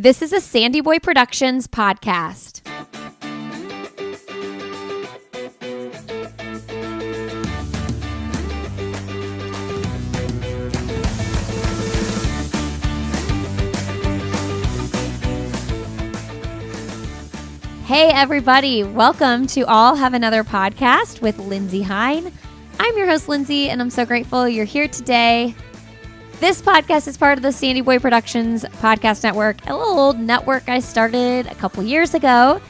This is a Sandy Boy Productions podcast. Hey everybody, welcome to All Have Another Podcast with Lindsay Hine. I'm your host Lindsay, and I'm so grateful you're here today. This podcast is part of the Sandy Boy Productions podcast network, a little old network I started a couple years ago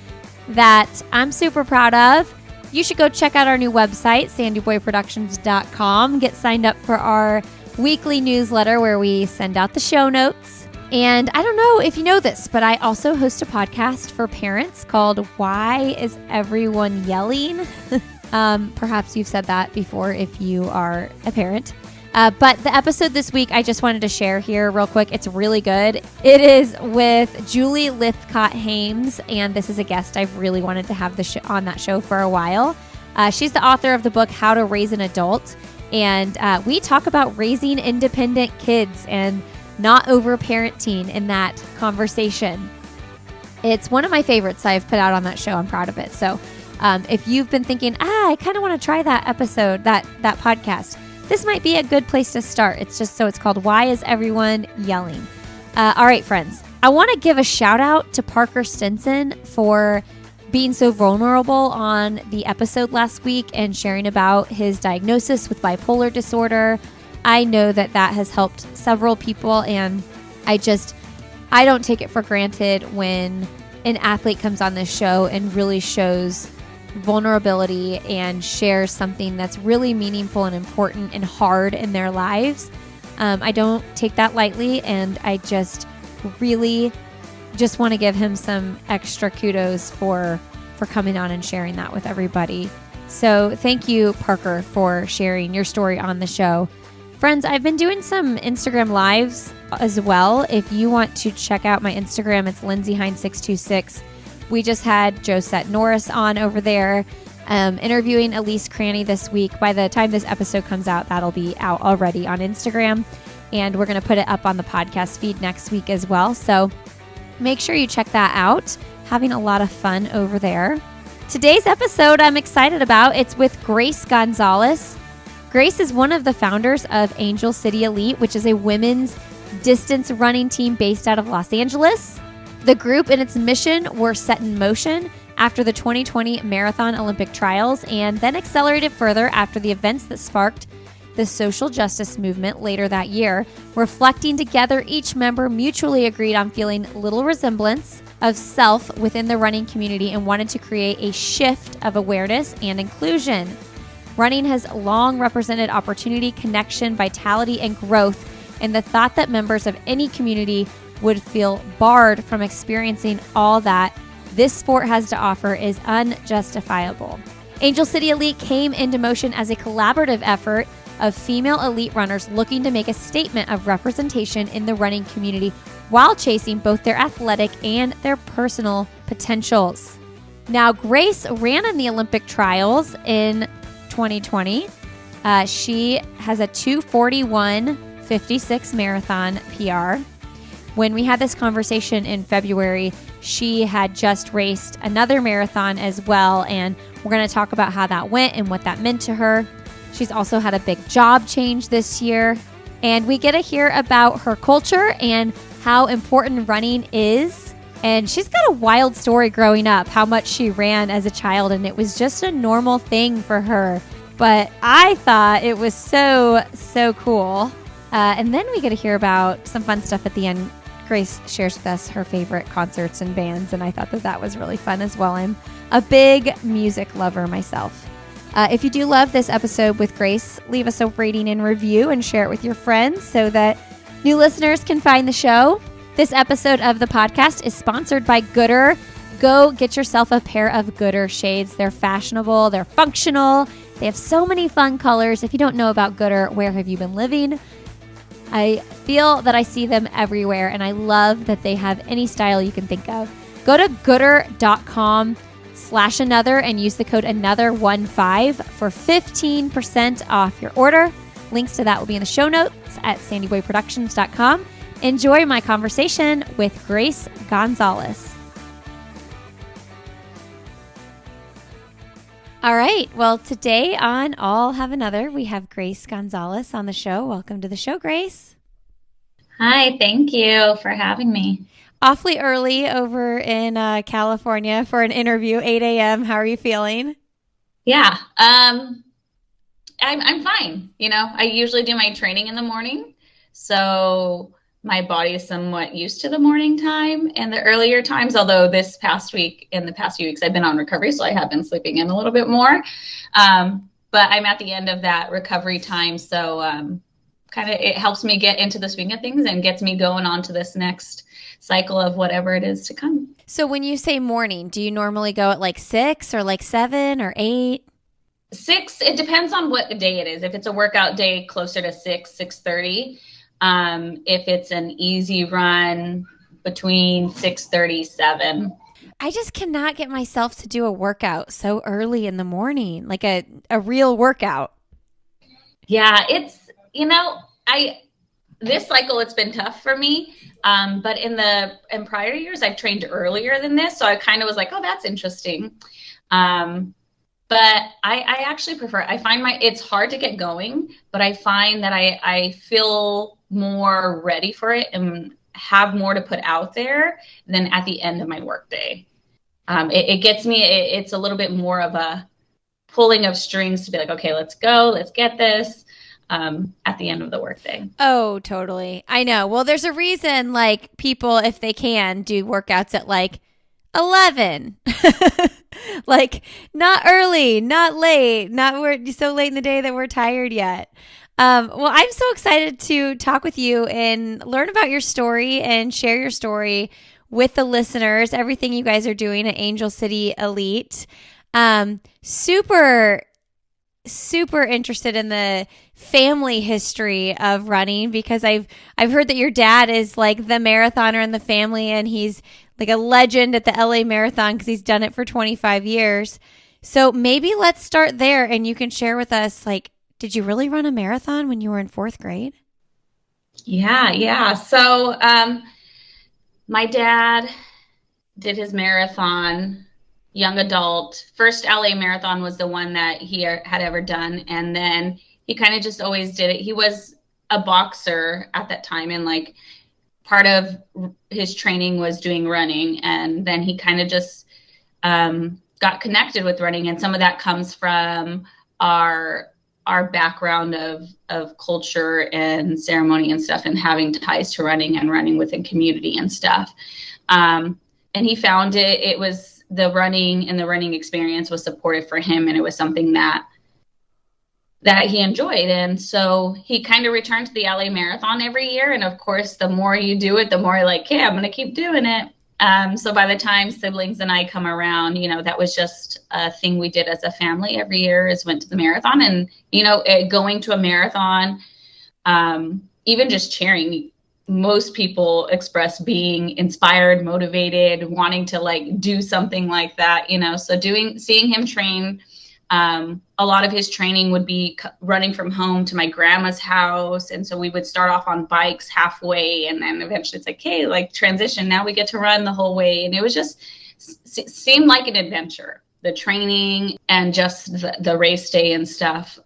that I'm super proud of. You should go check out our new website, sandyboyproductions.com. Get signed up for our weekly newsletter where we send out the show notes. And I don't know if you know this, but I also host a podcast for parents called Why Is Everyone Yelling? Perhaps you've said that before if you are a parent. But the episode this week, I just wanted to share here real quick. It's really good. It is with Julie Lithgot Haynes, and this is a guest I've really wanted to have on that show for a while. She's the author of the book, How to Raise an Adult, and we talk about raising independent kids and not over-parenting in that conversation. It's one of my favorites I've put out on that show. I'm proud of it. So if you've been thinking, I kind of want to try that episode, that podcast, this might be a good place to start. It's called Why Is Everyone Yelling? All right, friends. I want to give a shout out to Parker Stinson for being so vulnerable on the episode last week and sharing about his diagnosis with bipolar disorder. I know that has helped several people, and I don't take it for granted when an athlete comes on this show and really shows vulnerability and shares something that's really meaningful and important and hard in their lives. I don't take that lightly, and I really want to give him some extra kudos for coming on and sharing that with everybody. So thank you, Parker, for sharing your story on the show. Friends, I've been doing some Instagram lives as well. If you want to check out my Instagram, it's lindsayhine626. We just had Josette Norris on over there, interviewing Elise Cranny this week. By the time this episode comes out, that'll be out already on Instagram. And we're going to put it up on the podcast feed next week as well. So make sure you check that out. Having a lot of fun over there. Today's episode I'm excited about. It's with Grace Gonzales. Grace is one of the founders of Angel City Elite, which is a women's distance running team based out of Los Angeles. The group and its mission were set in motion after the 2020 Marathon Olympic Trials and then accelerated further after the events that sparked the social justice movement later that year. Reflecting together, each member mutually agreed on feeling little resemblance of self within the running community and wanted to create a shift of awareness and inclusion. Running has long represented opportunity, connection, vitality, and growth, and the thought that members of any community would feel barred from experiencing all that this sport has to offer is unjustifiable. Angel City Elite came into motion as a collaborative effort of female elite runners looking to make a statement of representation in the running community while chasing both their athletic and their personal potentials. Now, Grace ran in the Olympic trials in 2020. She has a 2:41.56 marathon PR. When we had this conversation in February, she had just raced another marathon as well, and we're going to talk about how that went and what that meant to her. She's also had a big job change this year, and we get to hear about her culture and how important running is. And she's got a wild story growing up, how much she ran as a child, and it was just a normal thing for her. But I thought it was so cool. And then we get to hear about some fun stuff at the end. Grace shares with us her favorite concerts and bands, and I thought that was really fun as well. I'm a big music lover myself. If you do love this episode with Grace, leave us a rating and review and share it with your friends so that new listeners can find the show. This episode of the podcast is sponsored by Gooder. Go get yourself a pair of Gooder shades. They're fashionable, they're functional, they have so many fun colors. If you don't know about Gooder, where have you been living? I feel that I see them everywhere, and I love that they have any style you can think of. Go to gooder.com/another and use the code another15 for 15% off your order. Links to that will be in the show notes at sandyboyproductions.com. Enjoy my conversation with Grace Gonzales. All right. Well, today on All Have Another, we have Grace Gonzales on the show. Welcome to the show, Grace. Hi, thank you for having me. Awfully early over in California for an interview, 8 a.m. How are you feeling? Yeah, I'm fine. I usually do my training in the morning, so my body is somewhat used to the morning time and the earlier times, although this past week, in the past few weeks, I've been on recovery, so I have been sleeping in a little bit more. But I'm at the end of that recovery time, so kind of it helps me get into the swing of things and gets me going on to this next cycle of whatever it is to come. So when you say morning, do you normally go at like 6 or like 7 or 8? 6, it depends on what day it is. If it's a workout day, closer to 6:30. If it's an easy run, between 6:30, 7. I just cannot get myself to do a workout so early in the morning, like a real workout. Yeah, it's, this cycle, it's been tough for me. But in prior years, I've trained earlier than this. So I kind of was like, oh, that's interesting. But I actually prefer, I find it's hard to get going, but I find that I feel more ready for it and have more to put out there than at the end of my workday. It gets me, it's a little bit more of a pulling of strings to be like, okay, let's go, let's get this. At the end of the workday. Oh, totally. I know. Well, there's a reason like people, if they can, do workouts at like 11. Like not early, not late, not we're so late in the day that we're tired yet. Well, I'm so excited to talk with you and learn about your story and share your story with the listeners, everything you guys are doing at Angel City Elite. Super interested in the family history of running because I've heard that your dad is like the marathoner in the family and he's like a legend at the LA Marathon because he's done it for 25 years. So maybe let's start there and you can share with us, like, did you really run a marathon when you were in 4th grade? Yeah. So my dad did his marathon, young adult. First LA Marathon was the one that he had ever done. And then he kind of just always did it. He was a boxer at that time. And like part of his training was doing running. And then he kind of just got connected with running. And some of that comes from our background of culture and ceremony and stuff and having ties to running and running within community and stuff. And he found it was, the running and the running experience was supportive for him. And it was something that he enjoyed. And so he kind of returned to the LA Marathon every year. And of course, the more you do it, the more you're like, yeah, I'm going to keep doing it. So by the time siblings and I come around, that was just a thing we did as a family every year is went to the marathon. And, going to a marathon, even just cheering, most people express being inspired, motivated, wanting to like do something like that, so seeing him train, a lot of his training would be running from home to my grandma's house. And so we would start off on bikes halfway. And then eventually it's like, hey, like transition. Now we get to run the whole way. And it was just seemed like an adventure, the training and just the race day and stuff.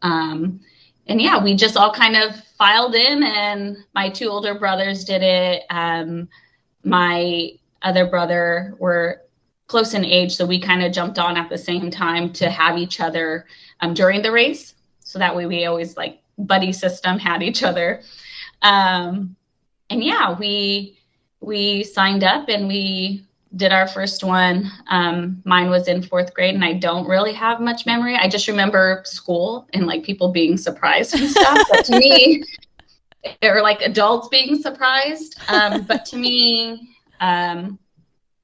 And yeah, we just all kind of filed in and my 2 older brothers did it. My other brother were close in age, so we kind of jumped on at the same time to have each other during the race. So that way we always like buddy system had each other. And yeah, we signed up and we did our first one. Mine was in 4th grade and I don't really have much memory. I just remember school and like people being surprised and stuff. But to me, or like adults being surprised. But to me,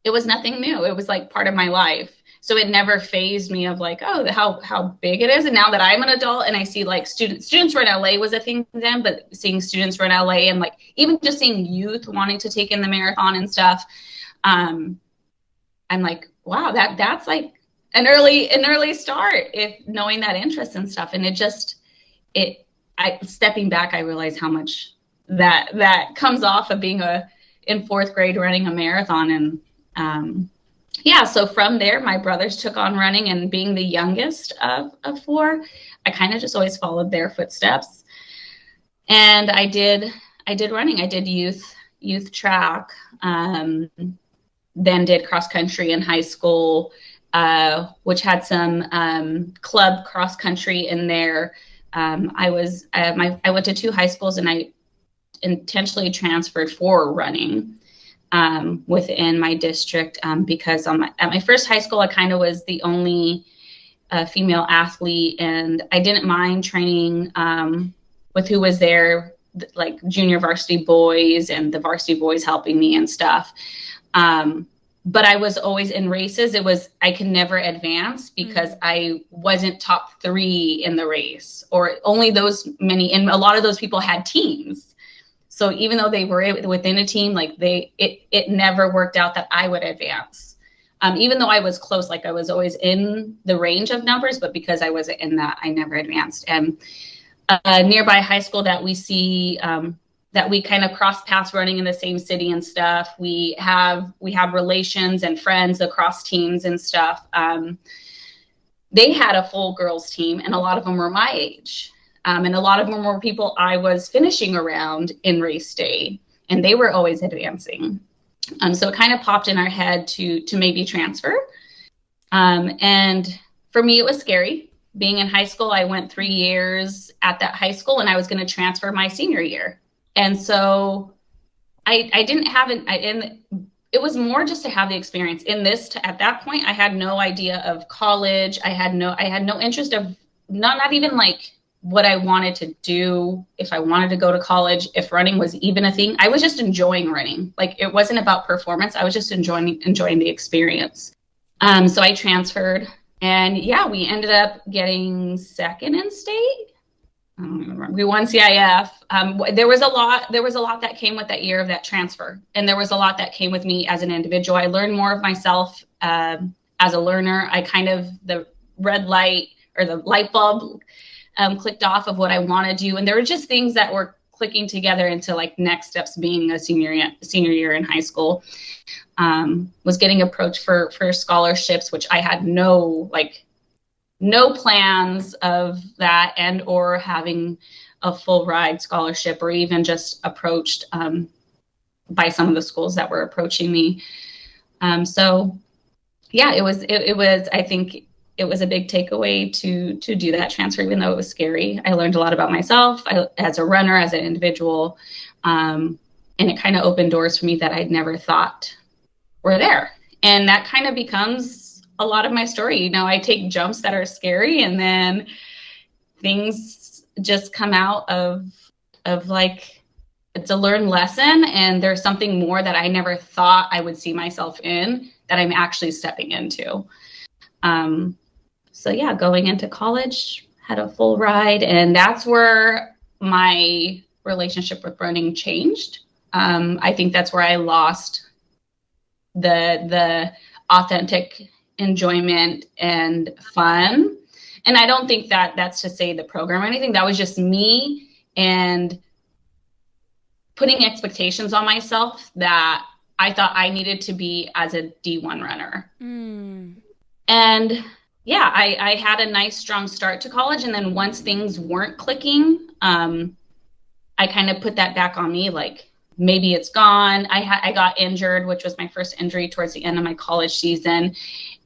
it was nothing new. It was like part of my life. So it never fazed me of like, oh, how big it is. And now that I'm an adult and I see like students run LA was a thing then, but seeing students run LA and like even just seeing youth wanting to take in the marathon and stuff, I'm like, wow, that's like an early start if knowing that interest and stuff. And stepping back, I realized how much that comes off of being in fourth grade running a marathon. And so from there, my brothers took on running, and being the youngest of four, I kind of just always followed their footsteps. And I did running. I did youth track, then did cross country in high school, which had some club cross country in there. I went to 2 high schools, and I intentionally transferred for running within my district, because at my first high school, I kind of was the only female athlete, and I didn't mind training with who was there, like junior varsity boys and the varsity boys helping me and stuff. But I was always in races. I could never advance because I wasn't top 3 in the race, or only those many. And a lot of those people had teams. So even though they were within a team, like it never worked out that I would advance. Even though I was close, like I was always in the range of numbers, but because I wasn't in that, I never advanced. And nearby high school that we see, that we kind of cross paths running in the same city and stuff. We have relations and friends across teams and stuff. They had a full girls team, and a lot of them were my age. And a lot of them were people I was finishing around in race day, and they were always advancing. So it kind of popped in our head to maybe transfer. And for me, it was scary. Being in high school, I went 3 years at that high school, and I was going to transfer my senior year. And so I didn't have it was more just to have the experience in this. At that point, I had no idea of college. I had no interest of not even like what I wanted to do, if I wanted to go to college, if running was even a thing. I was just enjoying running. Like, it wasn't about performance. I was just enjoying the experience. So I transferred, and we ended up getting second in state. I don't even remember. We won CIF. There was a lot that came with that year of that transfer. And there was a lot that came with me as an individual. I learned more of myself as a learner. The red light, or the light bulb, clicked off of what I want to do. And there were just things that were clicking together into like next steps. Being a senior year in high school, was getting approached for scholarships, which I had no plans of that, and or having a full ride scholarship, or even just approached by some of the schools that were approaching me. It was I think it was a big takeaway to do that transfer, even though it was scary. I learned a lot about myself as a runner, as an individual, and it kind of opened doors for me that I'd never thought were there. And that kind of becomes a lot of my story. You know, I take jumps that are scary, and then things just come out of like, it's a learned lesson, and there's something more that I never thought I would see myself in that I'm actually stepping into. Going into college, had a full ride, and that's where my relationship with running changed. I think that's where I lost the authentic enjoyment and fun. And I don't think that that's to say the program or anything. That was just me and putting expectations on myself that I thought I needed to be as a D1 runner. And I had a nice strong start to college. And then once things weren't clicking, I kind of put that back on me. Like, maybe it's gone. I got injured, which was my first injury towards the end of my college season.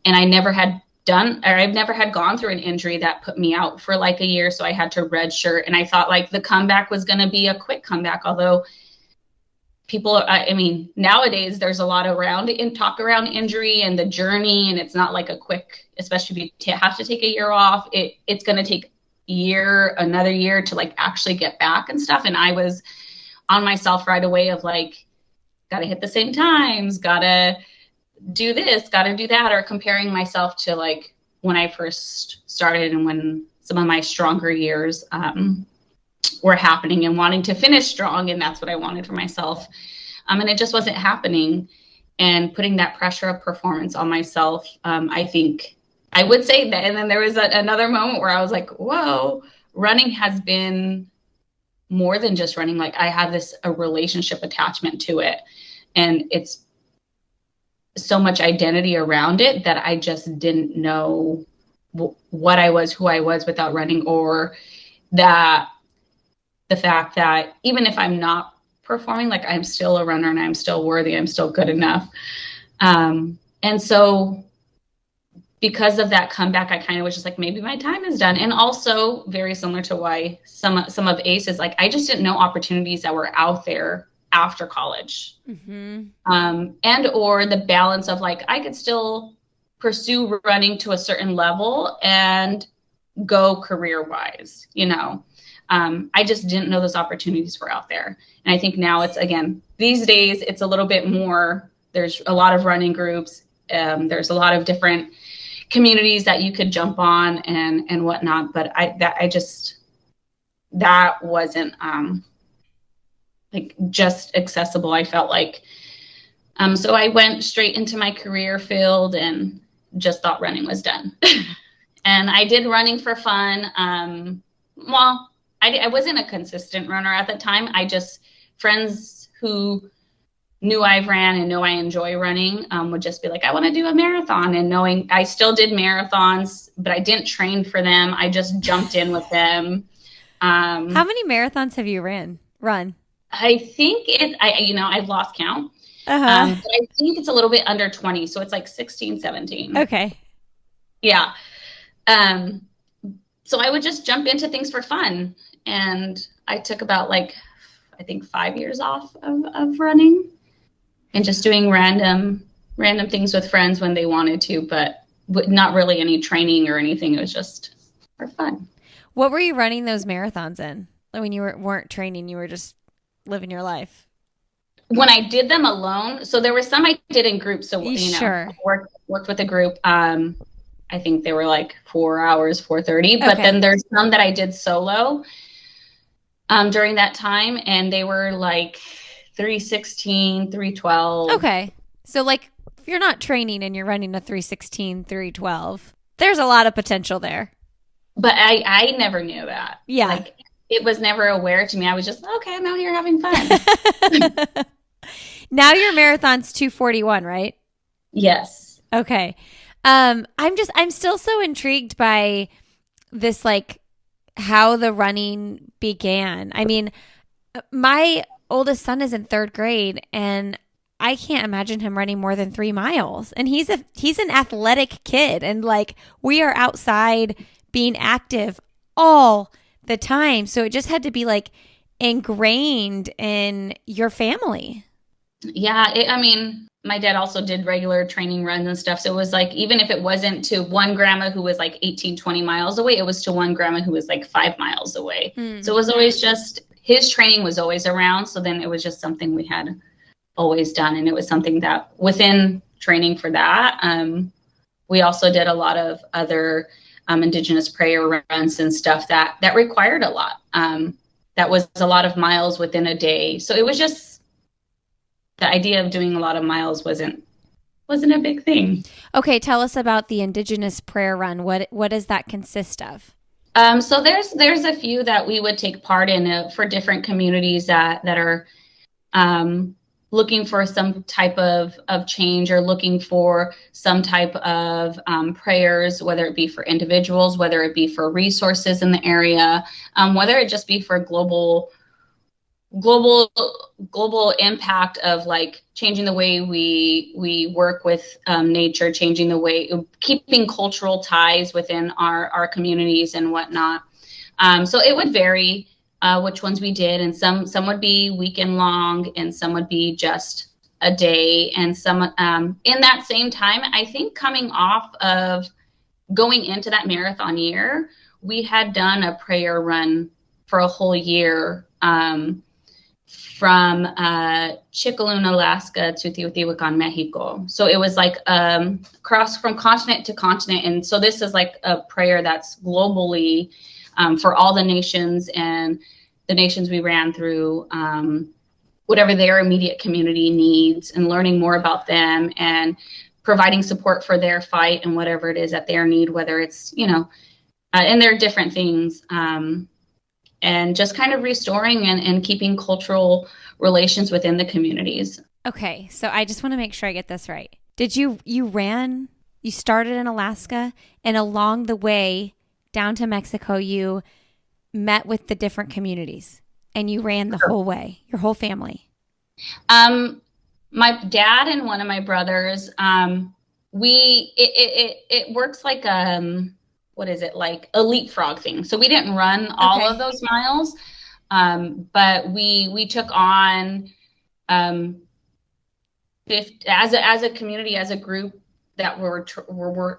And I've never had gone through an injury that put me out for like a year. So I had to redshirt, and I thought like the comeback was going to be a quick comeback. Although nowadays there's a lot talk around injury and the journey, and it's not like a quick, especially if you have to take a year off, it's going to take another year to like actually get back and stuff. And I was on myself right away of like, got to hit the same times, got to do this, got to do that, or comparing myself to like when I first started and when some of my stronger years were happening, and wanting to finish strong. And that's what I wanted for myself. And it just wasn't happening, and putting that pressure of performance on myself. I think I would say that. And then there was another moment where I was like, whoa, running has been more than just running. Like I have a relationship attachment to it, and it's so much identity around it that I just didn't know what I was, who I was without running, or that the fact that even if I'm not performing, like I'm still a runner and I'm still worthy, I'm still good enough. And so because of that comeback, I kind of was just like, maybe my time is done. And also very similar to why some of ACEs, like I just didn't know opportunities that were out there after college. Mm-hmm. And or the balance of like, I could still pursue running to a certain level and go career wise, you know. I just didn't know those opportunities were out there. And I think now it's, again, these days it's a little bit more, there's a lot of running groups. There's a lot of different communities that you could jump on and whatnot. But that wasn't like just accessible. I felt like, so I went straight into my career field and just thought running was done. And I did running for fun. Well, I wasn't a consistent runner at the time. Friends who knew I've ran and know I enjoy running would just be like, I want to do a marathon. And knowing I still did marathons, but I didn't train for them. I just jumped in with them. How many marathons have you run? I think I've lost count. Uh-huh. But I think it's a little bit under 20. So it's like 16, 17. Okay. Yeah. So I would just jump into things for fun. And I took about I think 5 years off of running and just doing random things with friends when they wanted to, but not really any training or anything. It was just for fun. What were you running ththose marathons in? When you weren't training, you were just living your life? When I did them alone, so there were some I did in groups. So, sure. I worked with a group. I think they were like 4 hours, 4:30. But then there's some that I did solo during that time, and they were like 3:16, 3:12. Okay. So if you're not training and you're running a 3:16, 3:12, there's a lot of potential there. But I never knew that. Yeah. It was never aware to me. I was just, okay, I'm out here having fun. Now your marathon's 2:41, right? Yes. Okay. I'm still so intrigued by this, how the running began. I mean, my oldest son is in 3rd grade and I can't imagine him running more than 3 miles. And he's an athletic kid. And we are outside being active all the time. So it just had to be ingrained in your family. Yeah. My dad also did regular training runs and stuff. So it was even if it wasn't to one grandma who was 18, 20 miles away, it was to one grandma who was 5 miles away. Mm-hmm. So it was always just, his training was always around. So then it was just something we had always done. And it was something that within training for that, we also did a lot of other indigenous prayer runs and stuff that required a lot. That was a lot of miles within a day. So it was just, the idea of doing a lot of miles wasn't a big thing. Okay, tell us about the Indigenous Prayer Run. What does that consist of? So there's a few that we would take part in for different communities that are looking for some type of change or looking for some type of prayers, whether it be for individuals, whether it be for resources in the area, whether it just be for global impact of changing the way we work with nature, changing the way, keeping cultural ties within our communities and whatnot. So it would vary which ones we did, and some would be weekend long and some would be just a day, and some in that same time, I think coming off of going into that marathon year, we had done a prayer run for a whole year from Chicxulub, Alaska to Teotihuacan, Mexico. So it was cross from continent to continent. And so this is a prayer that's globally for all the nations, and the nations we ran through, whatever their immediate community needs, and learning more about them and providing support for their fight and whatever it is that their need, whether it's, and there are different things. and just kind of restoring and keeping cultural relations within the communities. Okay, so I just want to make sure I get this right. Did you started in Alaska, and along the way down to Mexico, you met with the different communities and you ran the whole way, your whole family? My dad and one of my brothers, it works like, what is it, like a leapfrog thing. So we didn't run all of those miles, but we took on, as a community, as a group, that we're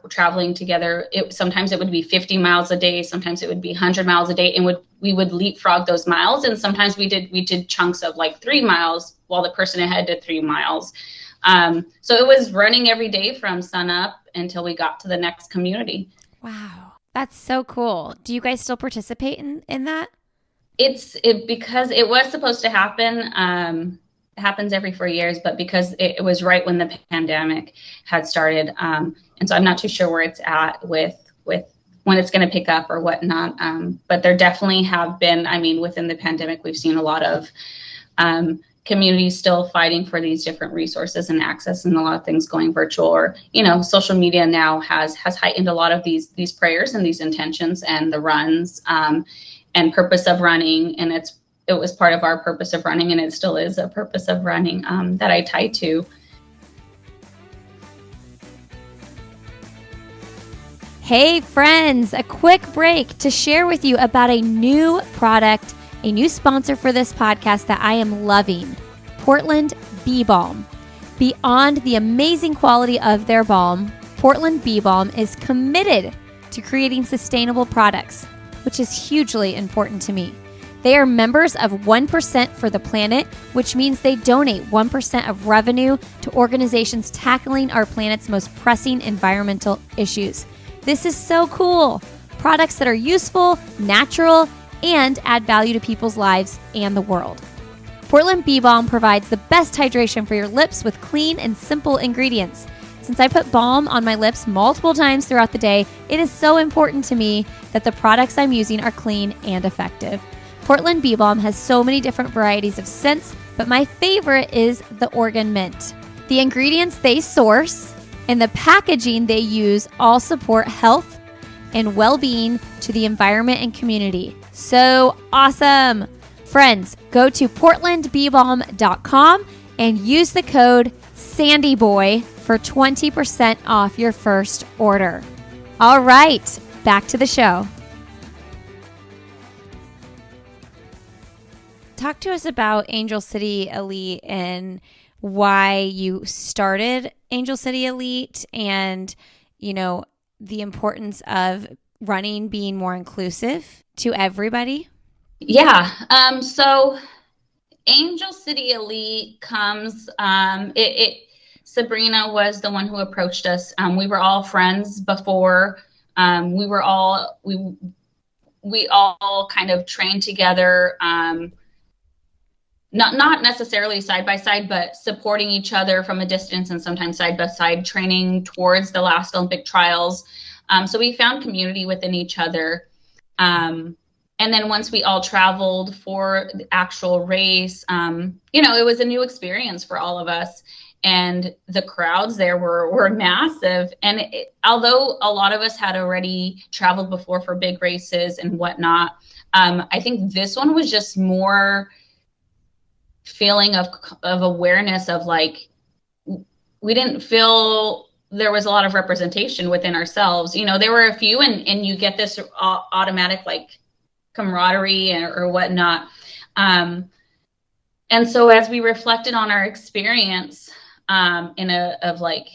traveling together. Sometimes it would be 50 miles a day. Sometimes it would be 100 miles a day, and we would leapfrog those miles. And sometimes we did chunks of like 3 miles while the person ahead did 3 miles. So it was running every day from sun up until we got to the next community. Wow. That's so cool. Do you guys still participate in that? Because it was supposed to happen. It happens every 4 years, but because it was right when the pandemic had started. And so I'm not too sure where it's at with when it's going to pick up or whatnot. But there definitely have been, within the pandemic, we've seen a lot of communities still fighting for these different resources and access, and a lot of things going virtual, or, social media now has heightened a lot of these prayers and these intentions and the runs and purpose of running. And it was part of our purpose of running, and it still is a purpose of running that I tie to. Hey friends, a quick break to share with you about a new product, a new sponsor for this podcast that I am loving, Portland Bee Balm. Beyond the amazing quality of their balm, Portland Bee Balm is committed to creating sustainable products, which is hugely important to me. They are members of 1% for the Planet, which means they donate 1% of revenue to organizations tackling our planet's most pressing environmental issues. This is so cool. Products that are useful, natural, and add value to people's lives and the world. Portland Bee Balm provides the best hydration for your lips with clean and simple ingredients. Since I put balm on my lips multiple times throughout the day, it is so important to me that the products I'm using are clean and effective. Portland Bee Balm has so many different varieties of scents, but my favorite is the Oregon Mint. The ingredients they source and the packaging they use all support health and well-being to the environment and community. So awesome! Friends, go to portlandbeebalm.com and use the code SANDYBOY for 20% off your first order. All right, back to the show. Talk to us about Angel City Elite and why you started Angel City Elite, and, the importance of running being more inclusive to everybody. Yeah. So Angel City Elite comes, Sabrina was the one who approached us. We were all friends before. We all kind of trained together, not necessarily side by side, but supporting each other from a distance, and sometimes side by side, training towards the last Olympic trials. So we found community within each other. And then once we all traveled for the actual race, it was a new experience for all of us. And the crowds there were massive. And although a lot of us had already traveled before for big races and whatnot, I think this one was just more feeling of awareness of, like, we didn't feel there was a lot of representation within ourselves. There were a few, and you get this automatic, like, camaraderie or whatnot. And so as we reflected on our experience, of like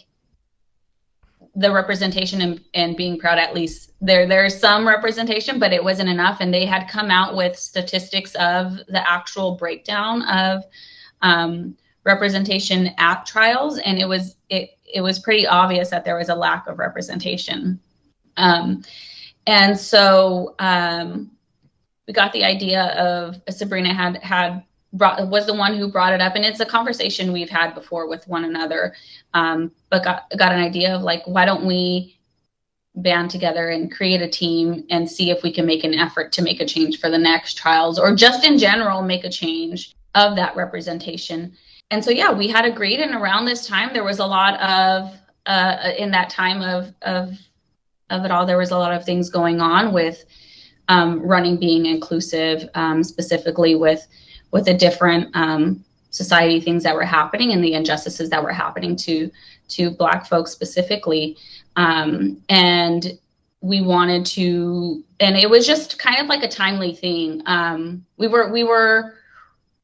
the representation and being proud, at least there's some representation, but it wasn't enough. And they had come out with statistics of the actual breakdown of representation at trials, and it was pretty obvious that there was a lack of representation. And so we got the idea of, Sabrina was the one who brought it up, and it's a conversation we've had before with one another, but got an idea of, like, why don't we band together and create a team and see if we can make an effort to make a change for the next trials, or just in general make a change of that representation. And so, yeah, we had agreed. And around this time, there was a lot of, in that time of it all, there was a lot of things going on with running being inclusive, specifically with the different society things that were happening and the injustices that were happening to Black folks specifically. And we wanted to, and it was just kind of like a timely thing.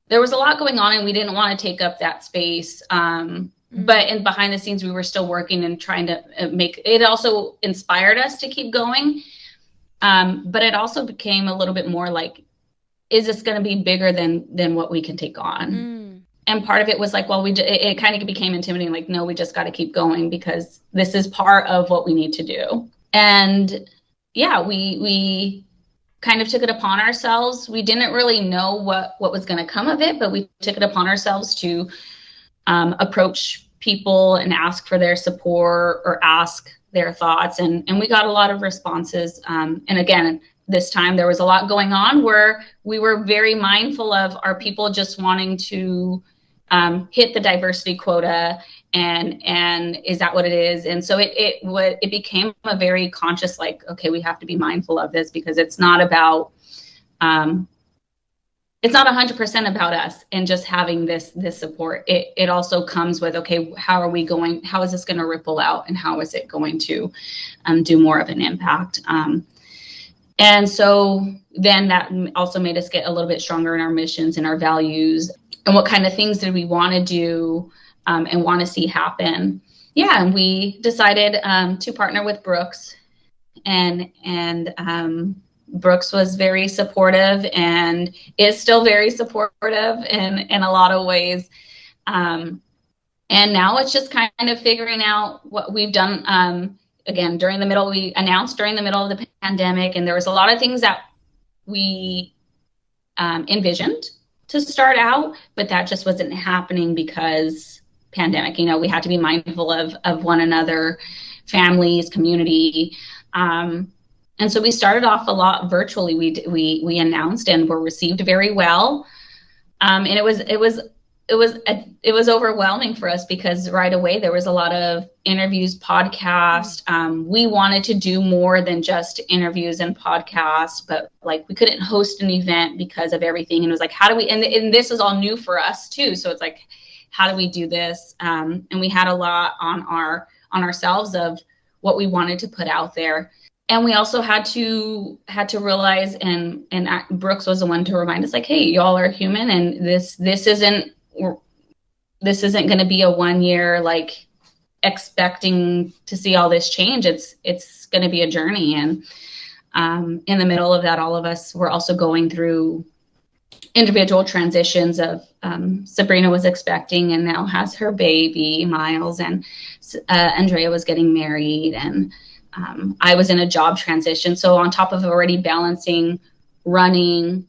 There was a lot going on and we didn't want to take up that space. But behind the scenes, we were still working and trying to make it. Also inspired us to keep going. But it also became a little bit more like, is this going to be bigger than what we can take on? And part of it was like, well, it kind of became intimidating. Like, no, we just got to keep going because this is part of what we need to do. And yeah, we kind of took it upon ourselves. We didn't really know what was going to come of it, but we took it upon ourselves to approach people and ask for their support or ask their thoughts. And we got a lot of responses. And again, this time there was a lot going on where we were very mindful of our people just wanting to hit the diversity quota, and is that what it is? And so it became a very conscious, like, okay, we have to be mindful of this because it's not about, it's not 100% about us and just having this support. It also comes with, okay, how is this going to ripple out, and how is it going to do more of an impact? And so then that also made us get a little bit stronger in our missions and our values, and what kind of things did we want to do and want to see happen. Yeah, and we decided to partner with Brooks, and Brooks was very supportive and is still very supportive in a lot of ways. And now it's just kind of figuring out what we've done. Again, we announced during the middle of the pandemic, and there was a lot of things that we envisioned to start out, but that just wasn't happening because pandemic. We had to be mindful of one another, families, community. And so we started off a lot virtually. We announced and were received very well. And it was overwhelming for us because right away there was a lot of interviews, podcasts. We wanted to do more than just interviews and podcasts, but like we couldn't host an event because of everything. And it was like, how do we, and this is all new for us too. So it's like, how do we do this? And we had a lot on ourselves of what we wanted to put out there. And we also had to realize, and Brooks was the one to remind us, like, hey, y'all are human, and this isn't going to be a 1 year like expecting to see all this change. It's going to be a journey, and in the middle of that, all of us were also going through individual transitions of Sabrina was expecting and now has her baby Miles, and Andrea was getting married, and I was in a job transition. So on top of already balancing running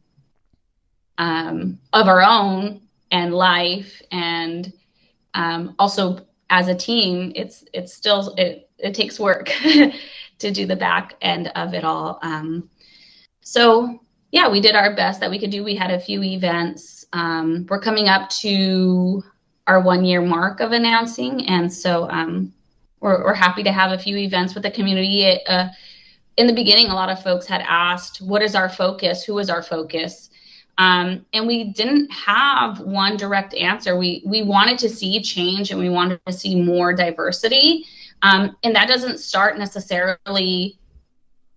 of our own and life, and also as a team, it takes work to do the back end of it all. So yeah, we did our best that we could do. We had a few events. We're coming up to our 1 year mark of announcing, and so we're happy to have a few events with the community. In the beginning, a lot of folks had asked, what is our focus? Who is our focus? And we didn't have one direct answer. We wanted to see change, and we wanted to see more diversity. And that doesn't start necessarily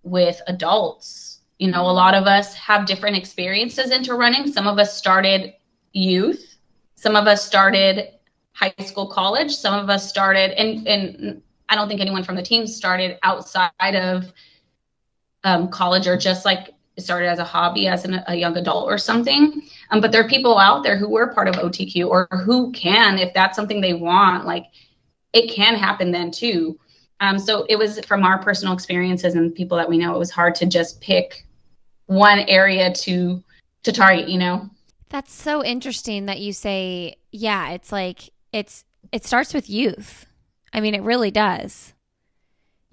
with adults. A lot of us have different experiences into running. Some of us started youth. Some of us started high school, college. Some of us started, and I don't think anyone from the team started outside of college, or just like started as a hobby as a young adult or something. But there are people out there who were part of OTQ, or who can, if that's something they want, like it can happen then too. So it was, from our personal experiences and people that we know, it was hard to just pick one area to target, That's so interesting that you say, yeah, it's like, it starts with youth. I mean, it really does.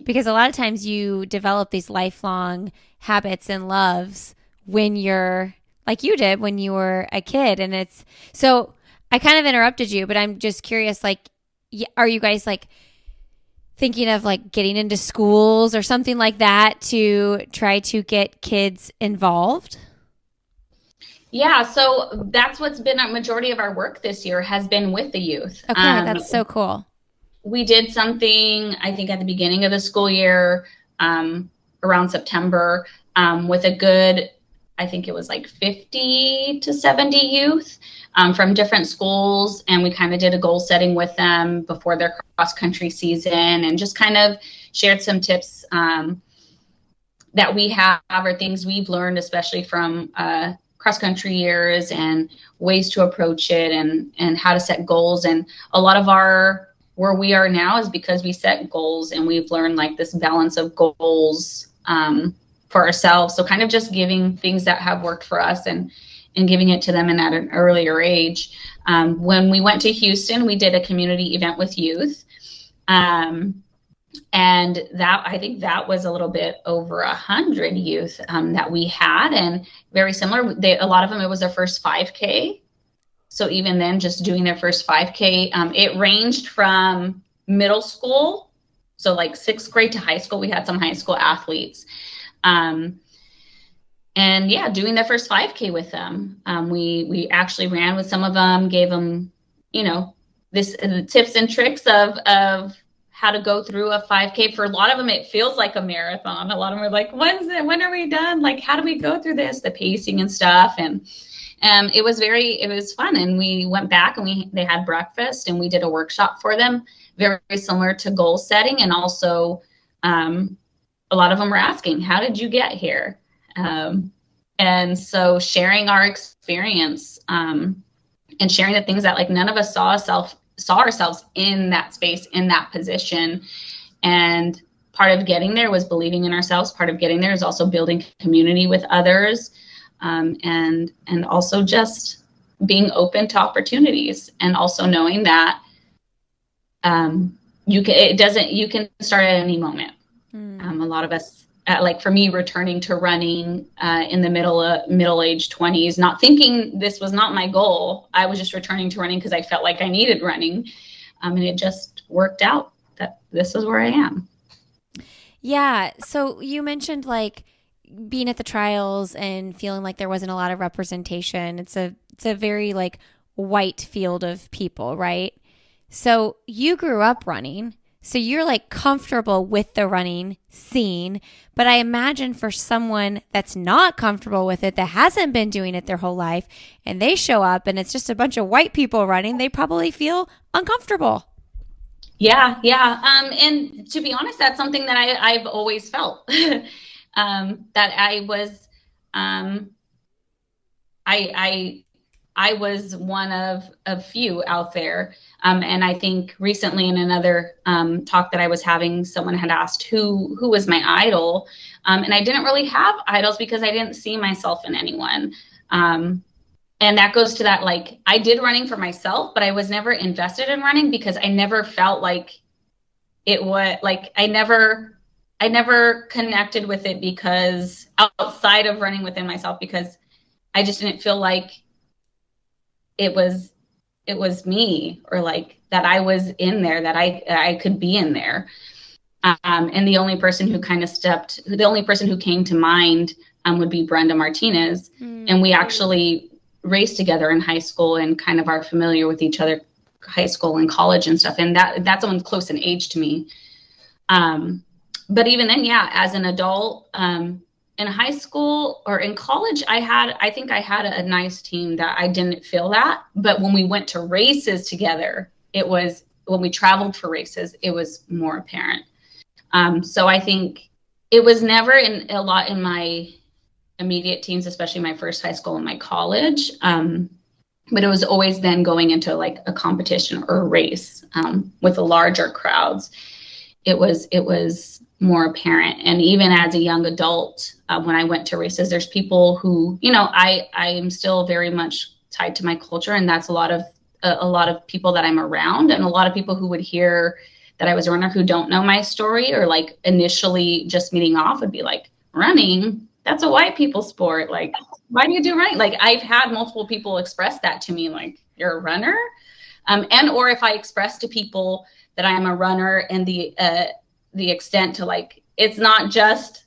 Because a lot of times you develop these lifelong habits and loves when you're like you did when you were a kid. And it's so I kind of interrupted you, but I'm just curious, like, are you guys like thinking of like getting into schools or something like that to try to get kids involved? Yeah, so that's what's been a majority of our work this year has been with the youth. Okay, that's so cool. We did something, I think, at the beginning of the school year, around September, with a good, I think it was like 50 to 70 youth from different schools. And we kind of did a goal setting with them before their cross country season and just kind of shared some tips that we have or things we've learned, especially from cross country years and ways to approach it and how to set goals. And a lot of where we are now is because we set goals and we've learned like this balance of goals for ourselves. So kind of just giving things that have worked for us and giving it to them and at an earlier age. When we went to Houston, we did a community event with youth. And that, I think that was a little bit over 100 youth that we had, and very similar. A lot of them, it was their first 5K. So even then, just doing their first 5K, it ranged from middle school, so like 6th grade to high school. We had some high school athletes. And yeah, doing their first 5K with them. We actually ran with some of them, gave them, the tips and tricks of how to go through a 5K. For a lot of them, it feels like a marathon. A lot of them are like, when are we done? Like, how do we go through this? The pacing and stuff. And it was fun. And we went back and they had breakfast and we did a workshop for them, very similar to goal setting. And also, a lot of them were asking, how did you get here? And so sharing our experience, and sharing the things that like none of us saw ourselves in that space, in that position. And part of getting there was believing in ourselves. Part of getting there is also building community with others, and also just being open to opportunities, and also knowing that you can start at any moment. A lot of us, like for me, returning to running in the middle-aged 20s, not thinking this was not my goal. I was just returning to running because I felt like I needed running. And it just worked out that this is where I am. Yeah. So you mentioned like being at the trials and feeling like there wasn't a lot of representation. It's a very like white field of people, right? So you grew up running. So you're like comfortable with the running scene, but I imagine for someone that's not comfortable with it, that hasn't been doing it their whole life, and they show up and it's just a bunch of white people running, they probably feel uncomfortable. Yeah. And to be honest, that's something that I've always felt, that I was, I was one of few out there. And I think recently in another talk that I was having, someone had asked who was my idol. And I didn't really have idols because I didn't see myself in anyone. And that goes to that, like, I did running for myself, but I was never invested in running because I never felt like it was like, I never connected with it because outside of running within myself, because I just didn't feel like it was me, or like that I was in there, that I could be in there. And the only person who came to mind would be Brenda Martinez. And we actually raced together in high school and kind of are familiar with each other, high school and college and stuff. And that's someone close in age to me. But even then, yeah, as an adult, in high school or in college, I think I had a nice team that I didn't feel that. But when we went to races together, when we traveled for races, it was more apparent. So I think it was never a lot in my immediate teams, especially my first high school and my college. But it was always then going into like a competition or a race with the larger crowds. It was more apparent. And even as a young adult, when I went to races, there's people who, I am still very much tied to my culture. And that's a lot of people that I'm around, and a lot of people who would hear that I was a runner who don't know my story, or like initially just meeting off would be like, running, that's a white people sport. Like, why do you do running? Like, I've had multiple people express that to me, like, you're a runner? And or if I express to people that I am a runner, and the extent to like, it's not just,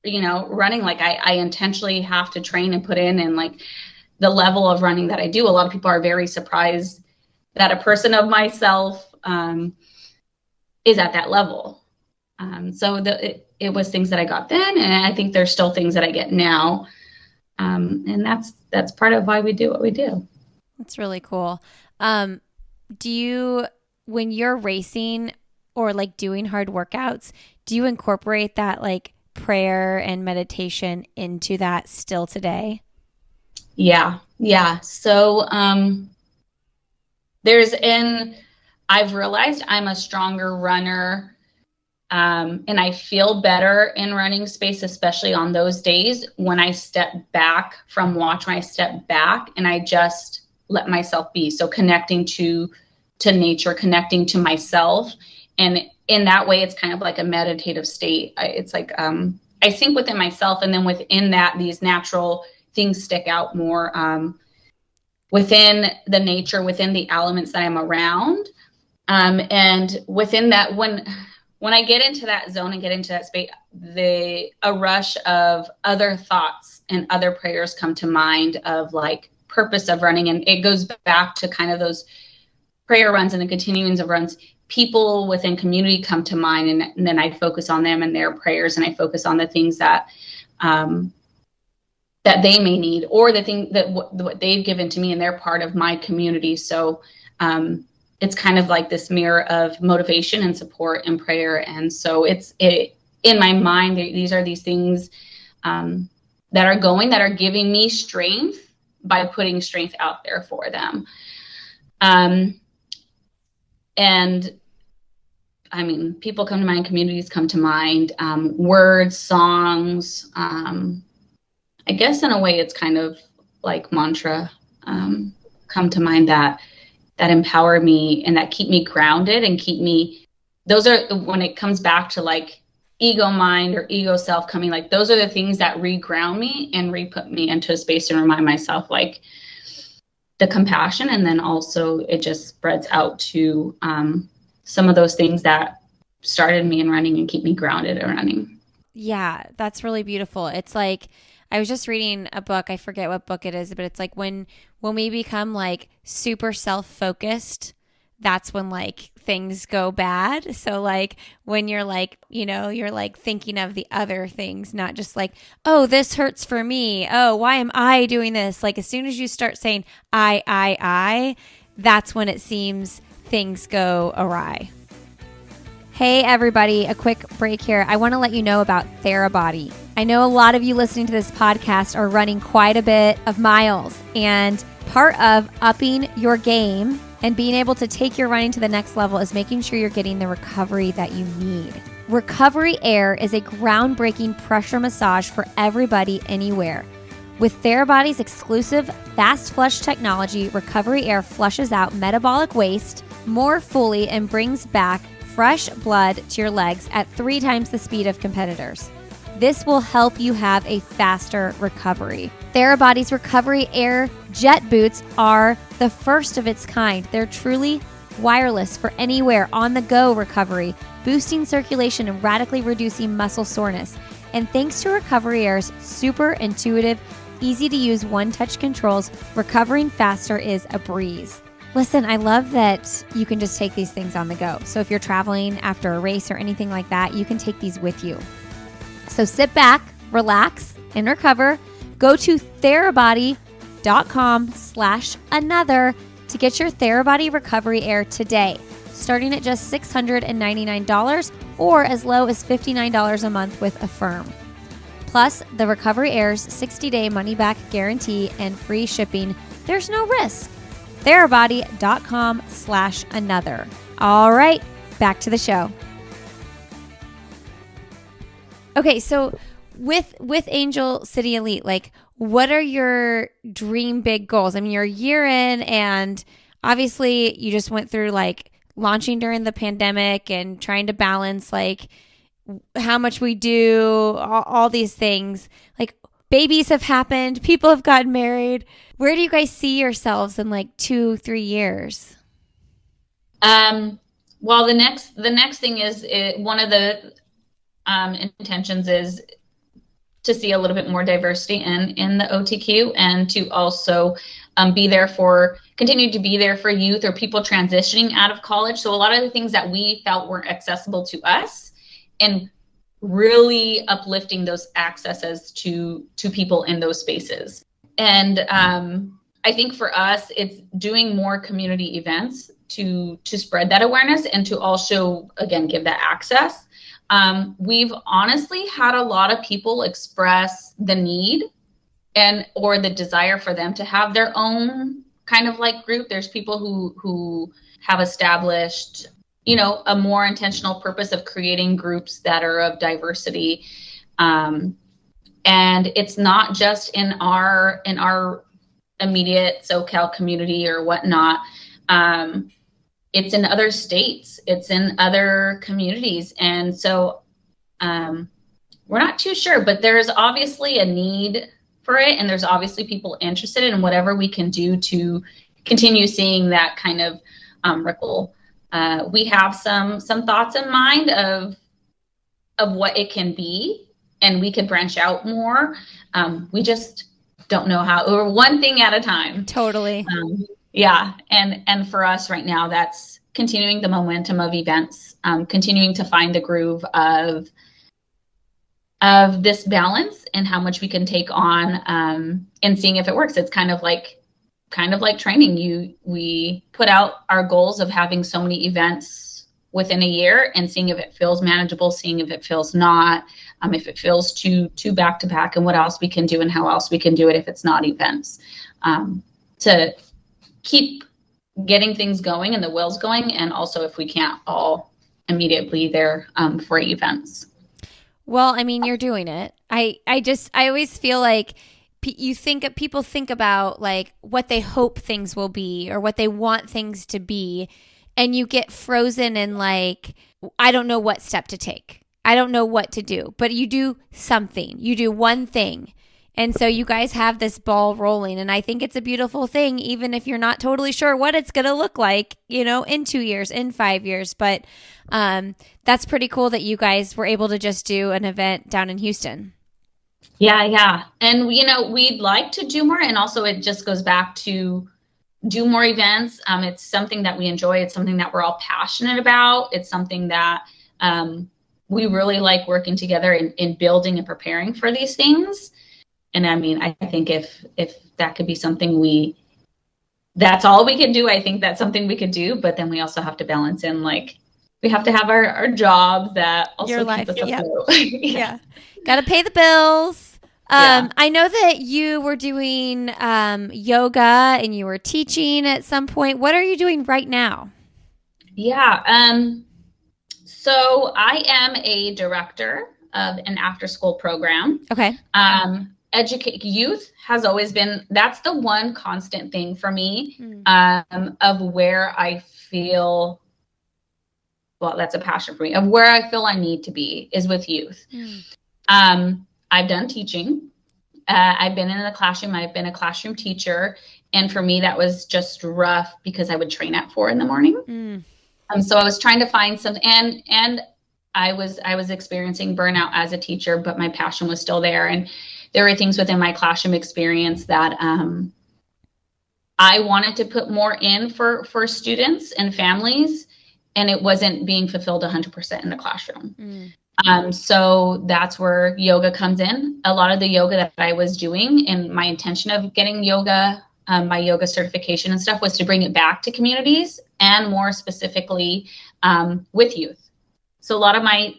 running, like I intentionally have to train and put in, and like the level of running that I do, a lot of people are very surprised that a person of myself is at that level. So it was things that I got then, and I think there's still things that I get now. And that's part of why we do what we do. That's really cool. Do you, when you're racing or like doing hard workouts, do you incorporate that like prayer and meditation into that still today? Yeah. So I've realized I'm a stronger runner, and I feel better in running space, especially on those days when I step back from watch, when I step back and I just let myself be. So connecting to nature, connecting to myself. And in that way, it's kind of like a meditative state. It's like I think within myself, and then within that, these natural things stick out more within the nature, within the elements that I'm around. And within that, when I get into that zone and get into that space, a rush of other thoughts and other prayers come to mind of like purpose of running. And it goes back to kind of those prayer runs and the continuings of runs. People within community come to mind, and then I focus on them and their prayers, and I focus on the things that that they may need, or the thing that what they've given to me, and they're part of my community. So it's kind of like this mirror of motivation and support and prayer. And so in my mind, these are these things that are giving me strength by putting strength out there for them. And I mean, people come to mind, communities come to mind, words, songs. I guess in a way it's kind of like mantra come to mind that empower me and that keep me grounded and keep me, those are, when it comes back to like ego mind or ego self coming, like those are the things that re-ground me and re-put me into a space and remind myself like the compassion. And then also it just spreads out to some of those things that started me in running and keep me grounded in running. Yeah, that's really beautiful. It's like, I was just reading a book. I forget what book it is, but it's like when we become like super self-focused, that's when like things go bad. So like when you're like, you're like thinking of the other things, not just like, oh, this hurts for me. Oh, why am I doing this? Like as soon as you start saying I, that's when it seems things go awry. Hey everybody, a quick break here. I want to let you know about Thera Body. I know a lot of you listening to this podcast are running quite a bit of miles, and part of upping your game and being able to take your running to the next level is making sure you're getting the recovery that you need. Recovery Air is a groundbreaking pressure massage for everybody, anywhere. With Thera Body's exclusive fast flush technology, Recovery Air flushes out metabolic waste more fully and brings back fresh blood to your legs at 3 times the speed of competitors. This will help you have a faster recovery. Thera Body's Recovery Air Jet Boots are the first of its kind. They're truly wireless for anywhere on-the-go recovery, boosting circulation and radically reducing muscle soreness. And thanks to Recovery Air's super intuitive, easy-to-use one-touch controls, recovering faster is a breeze. Listen, I love that you can just take these things on the go. So if you're traveling after a race or anything like that, you can take these with you. So sit back, relax, and recover. Go to therabody.com/another to get your Thera Body Recovery Air today, starting at just $699 or as low as $59 a month with Affirm. Plus, the Recovery Air's 60-day money-back guarantee and free shipping. There's no risk. Therabody.com/another. All right, back to the show. Okay, so with Angel City Elite, like, what are your dream big goals? I mean, you're a year in, and obviously you just went through like launching during the pandemic and trying to balance like how much we do, all these things. Like babies have happened, people have gotten married. Where do you guys see yourselves in like 2-3 years? Well, the next thing is one of the intentions is to see a little bit more diversity in the OTQ, and to also continue to be there for youth or people transitioning out of college. So a lot of the things that we felt weren't accessible to us, and really uplifting those accesses to people in those spaces. And I think for us, it's doing more community events to spread that awareness and to also, again, give that access. We've honestly had a lot of people express the need or the desire for them to have their own kind of like group. There's people who have established, a more intentional purpose of creating groups that are of diversity. And it's not just in our immediate SoCal community or whatnot. It's in other states, it's in other communities. And so we're not too sure, but there's obviously a need for it. And there's obviously people interested in whatever we can do to continue seeing that kind of ripple. We have some thoughts in mind of what it can be, and we could branch out more. We just don't know how, or one thing at a time. Totally. Yeah. And for us right now, that's continuing the momentum of events, continuing to find the groove of this balance and how much we can take on, and seeing if it works. It's kind of like training. We put out our goals of having so many events within a year and seeing if it feels manageable, seeing if it feels not, if it feels too back to back, and what else we can do and how else we can do it if it's not events, to keep getting things going and the wheels going. And also if we can't all immediately be there for events. Well, I mean, you're doing it. I always feel like people think about like what they hope things will be or what they want things to be, and you get frozen in like, I don't know what step to take. I don't know what to do, but you do something. You do one thing. And so you guys have this ball rolling, and I think it's a beautiful thing, even if you're not totally sure what it's going to look like, in 2 years, in 5 years. But that's pretty cool that you guys were able to just do an event down in Houston. Yeah. And, we'd like to do more. And also it just goes back to do more events. It's something that we enjoy. It's something that we're all passionate about. It's something that we really like working together in building and preparing for these things. And I mean, I think if that could be something that's all we can do, I think that's something we could do. But then we also have to balance in, like, we have to have our jobs that also keep us afloat. Yeah. Got to pay the bills. I know that you were doing yoga and you were teaching at some point. What are you doing right now? Yeah. So I am a director of an after-school program. Okay. Educate youth has always been, that's the one constant thing for me, of where I feel, well, that's a passion for me, of where I feel I need to be is with youth. I've done teaching. I've been in the classroom. I've been a classroom teacher. And for me, that was just rough because I would train at 4 a.m. So I was trying to find some, and I was experiencing burnout as a teacher, but my passion was still there. And there were things within my classroom experience that I wanted to put more in for students and families, and it wasn't being fulfilled 100% in the classroom. So that's where yoga comes in. A lot of the yoga that I was doing, and my intention of getting yoga, my yoga certification and stuff, was to bring it back to communities, and more specifically with youth. So a lot of my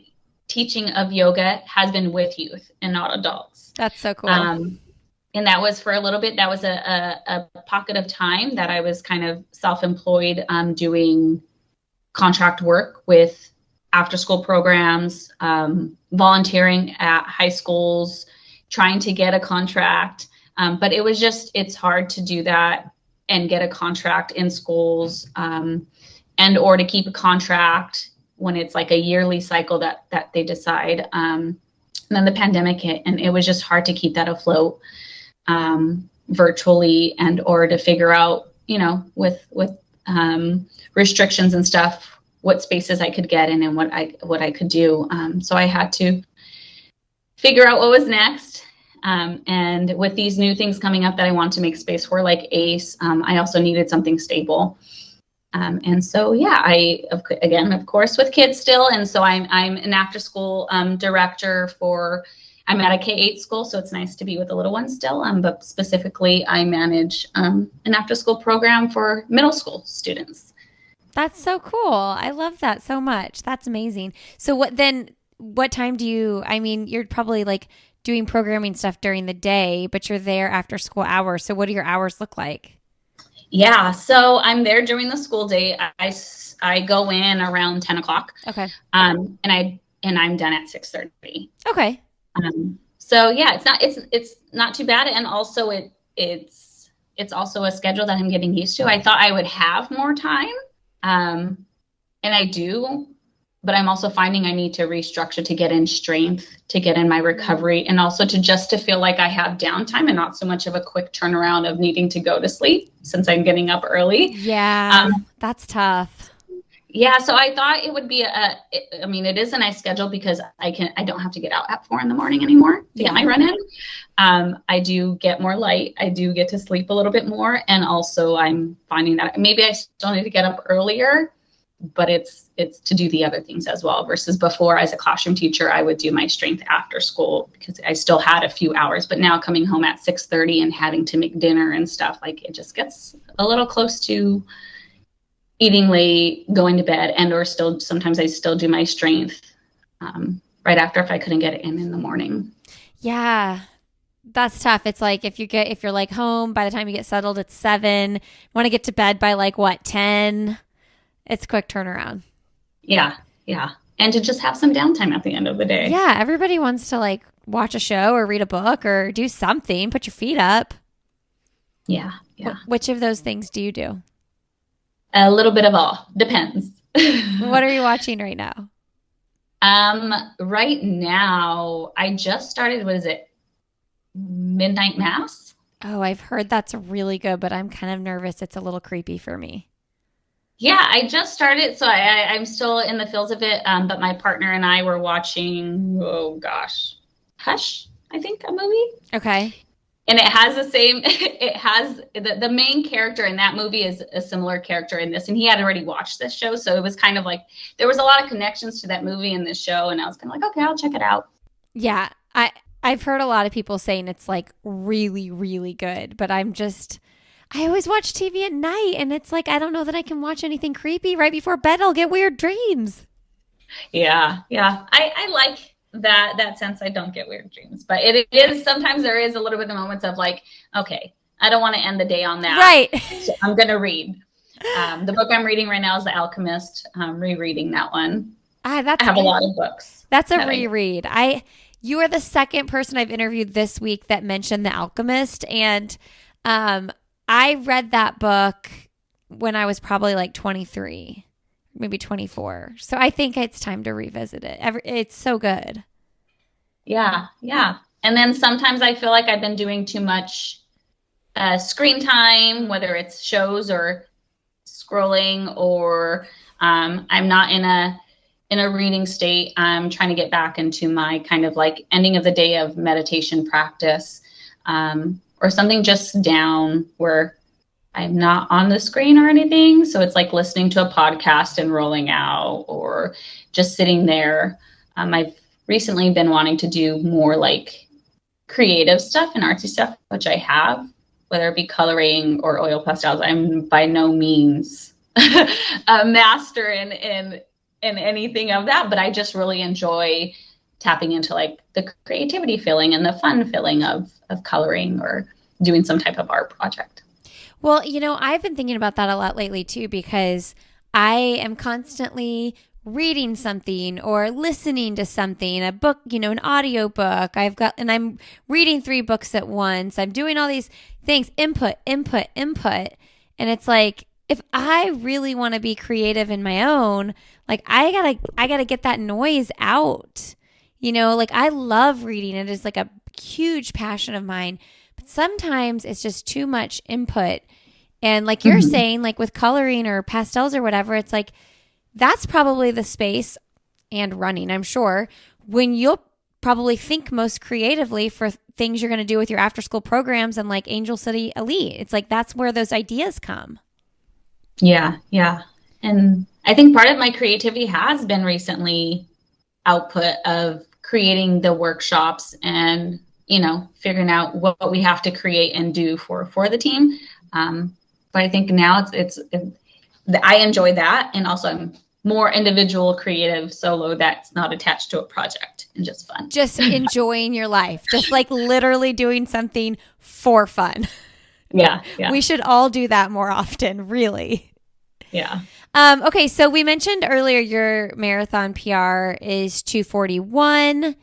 teaching of yoga has been with youth and not adults. That's so cool. And that was for a little bit. That was a pocket of time that I was kind of self-employed, doing contract work with after-school programs, volunteering at high schools, trying to get a contract. But it was just, it's hard to do that and get a contract in schools. and or to keep a contract when it's like a yearly cycle that they decide. And then the pandemic hit, and it was just hard to keep that afloat virtually, and or to figure out, with restrictions and stuff, what spaces I could get in and what I could do. So I had to figure out what was next. And with these new things coming up that I want to make space for, like ACE, I also needed something stable. And so, again, of course, with kids still. And so I'm an after school director I'm at a K-8 school, so it's nice to be with the little ones still. But specifically, I manage an after school program for middle school students. That's so cool. I love that so much. That's amazing. So what time you're probably like doing programming stuff during the day, but you're there after school hours. So what do your hours look like? Yeah. So I'm there during the school day. I go in around 10 o'clock. Okay. And I'm done at 6:30. Okay. So yeah, it's not too bad. And also it's also a schedule that I'm getting used to. I thought I would have more time. And I do, but I'm also finding I need to restructure to get in strength, to get in my recovery, and also to feel like I have downtime and not so much of a quick turnaround of needing to go to sleep since I'm getting up early. Yeah, that's tough. Yeah, so I thought it would be it is a nice schedule because I don't have to get out at 4 a.m. anymore to get my run in. I do get more light. I do get to sleep a little bit more. And also I'm finding that maybe I still need to get up earlier, but it's to do the other things as well, versus before as a classroom teacher, I would do my strength after school because I still had a few hours, but now coming home at 6:30 and having to make dinner and stuff, like it just gets a little close to eating late, going to bed, and or sometimes I still do my strength right after if I couldn't get it in the morning. Yeah, that's tough. It's like if you're like home by the time you get settled, it's 7. Want to get to bed by 10? It's a quick turnaround. Yeah, and to just have some downtime at the end of the day. Yeah, everybody wants to watch a show or read a book or do something. Put your feet up. Yeah. Which of those things do you do? A little bit of all. Depends. What are you watching right now? Right now, I just started, what is it? Midnight Mass? Oh, I've heard that's really good, but I'm kind of nervous. It's a little creepy for me. Yeah, I just started, so I'm still in the feels of it, but my partner and I were watching, Hush, I think, a movie. Okay. And it has the main character in that movie is a similar character in this. And he had already watched this show. So it was kind of like, there was a lot of connections to that movie and this show. And I was kind of like, okay, I'll check it out. Yeah. I've heard a lot of people saying it's really, really good, but I always watch TV at night and it's I don't know that I can watch anything creepy right before bed. I'll get weird dreams. Yeah. I like that sense. I don't get weird dreams, but it is sometimes there is a little bit of moments of okay, I don't want to end the day on that. Right. So I'm going to read. The book I'm reading right now is The Alchemist. I'm rereading that one. I have a lot of books. That's a reread. You are the second person I've interviewed this week that mentioned The Alchemist. And I read that book when I was probably 23. Maybe 24. So I think it's time to revisit it. It's so good. Yeah. And then sometimes I feel like I've been doing too much screen time, whether it's shows or scrolling, or I'm not in a reading state. I'm trying to get back into my kind of ending of the day of meditation practice, or something just down where I'm not on the screen or anything. So it's listening to a podcast and rolling out, or just sitting there. I've recently been wanting to do more creative stuff and artsy stuff, which I have, whether it be coloring or oil pastels. I'm by no means a master in anything of that, but I just really enjoy tapping into the creativity feeling and the fun feeling of coloring or doing some type of art project. Well, I've been thinking about that a lot lately too, because I am constantly reading something or listening to something, a book, an audio book. And I'm reading 3 books at once. I'm doing all these things, input. And it's if I really want to be creative in my own, like I gotta get that noise out. Like I love reading. It is like a huge passion of mine. But sometimes it's just too much input. And like you're saying, like with coloring or pastels or whatever, it's like that's probably the space, and running, I'm sure, when you'll probably think most creatively for things you're going to do with your after school programs and like Angel City Elite. It's like that's where those ideas come. Yeah. And I think part of my creativity has been recently output of creating the workshops and, figuring out what we have to create and do for the team. But I think now I enjoy that. And also I'm more individual, creative, solo that's not attached to a project and just fun. Just enjoying your life. Just like literally doing something for fun. Yeah. We should all do that more often, really. Yeah. Okay, so we mentioned earlier your marathon PR is 2:41.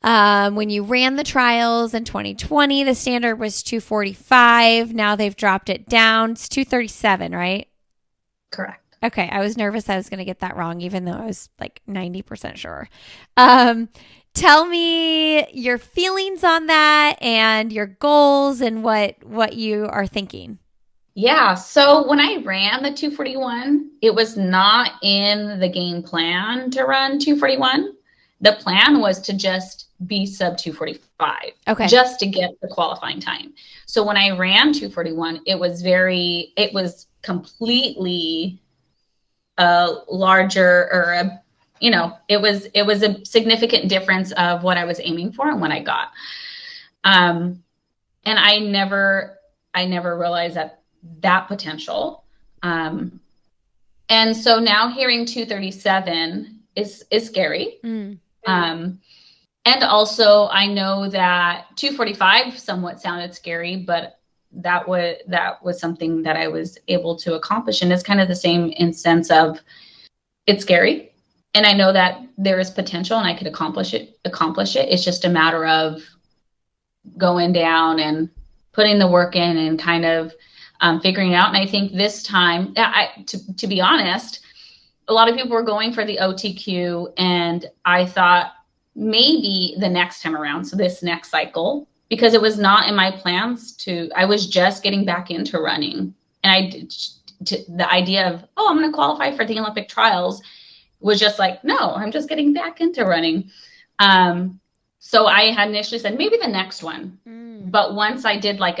When you ran the trials in 2020, the standard was 2:45. Now they've dropped it down. It's 2:37, right? Correct. Okay, I was nervous I was going to get that wrong, even though I was like 90% sure. Tell me your feelings on that and your goals and what you are thinking. Yeah, so when I ran the 2:41, it was not in the game plan to run 2:41. The plan was to just be sub 2:45, okay, just to get the qualifying time. So when I ran 2:41, it was completely larger, or it was a significant difference of what I was aiming for and what I got. And I never realized that potential. And so now hearing 2:37 is scary. And also I know that 2:45 somewhat sounded scary, but that was something that I was able to accomplish. And it's kind of the same in sense of it's scary. And I know that there is potential and I could accomplish it. It's just a matter of going down and putting the work in and kind of figuring it out. And I think this time, to be honest, a lot of people were going for the OTQ, and I thought maybe the next time around, so this next cycle, because it was not in my plans I was just getting back into running. And the idea of, I'm going to qualify for the Olympic trials was just like, no, I'm just getting back into running. So I had initially said, maybe the next one. But once I did like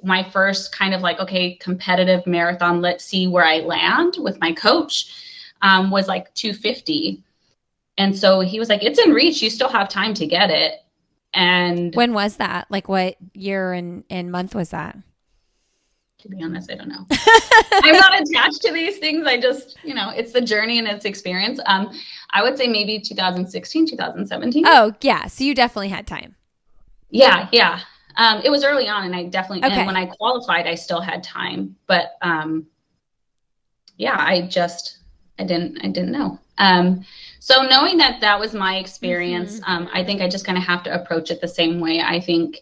my first kind of like, okay, competitive marathon, let's see where I land with my coach, was like 2:50. And so he was like, it's in reach. You still have time to get it. And when was that? Like what year and month was that? To be honest, I don't know. I'm not attached to these things. I just, it's the journey and it's experience. I would say maybe 2016, 2017. Oh, yeah. So you definitely had time. Yeah. It was early on, and I definitely, and when I qualified, I still had time. But I didn't know. So knowing that was my experience, I think I just kind of have to approach it the same way. I think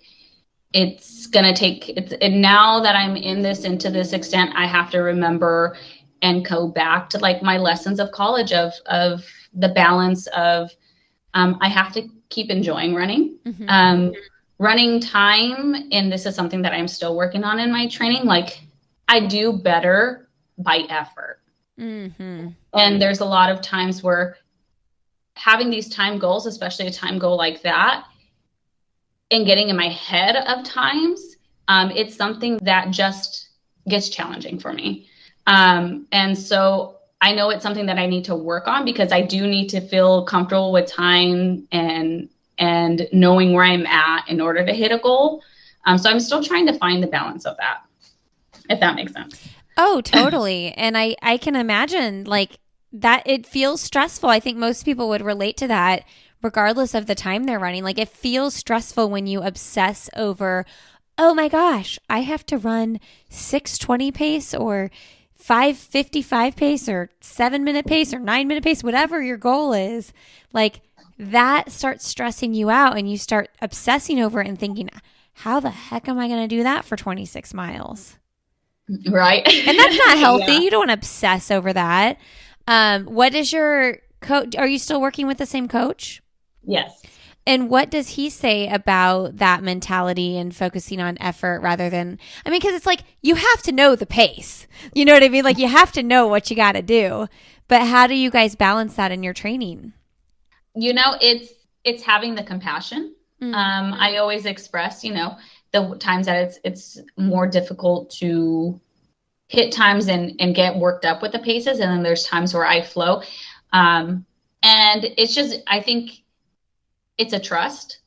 it's going to take, and now that I'm in this, and to this extent, I have to remember and go back to like my lessons of college of the balance of, I have to keep enjoying running, running time. And this is something that I'm still working on in my training. Like I do better by effort. And there's a lot of times where having these time goals, especially a time goal like that, and getting in my head of times, it's something that just gets challenging for me. And so I know it's something that I need to work on, because I do need to feel comfortable with time and knowing where I'm at in order to hit a goal. So I'm still trying to find the balance of that, if that makes sense. Oh, totally. And I can imagine like that it feels stressful. I think most people would relate to that regardless of the time they're running. Like it feels stressful when you obsess over, oh my gosh, I have to run 6:20 pace or 5:55 pace or 7-minute pace or 9-minute pace, whatever your goal is. Like that starts stressing you out, and you start obsessing over it and thinking, how the heck am I going to do that for 26 miles? Right. And that's not healthy. Yeah. You don't want to obsess over that. What is your coach? Are you still working with the same coach? Yes. And what does he say about that mentality and focusing on effort rather than, I mean, because it's like you have to know the pace. You know what I mean? Like you have to know what you got to do. But how do you guys balance that in your training? It's having the compassion. I always express, the times that it's more difficult to hit times and get worked up with the paces, and then there's times where I flow. And it's just, I think it's a trust.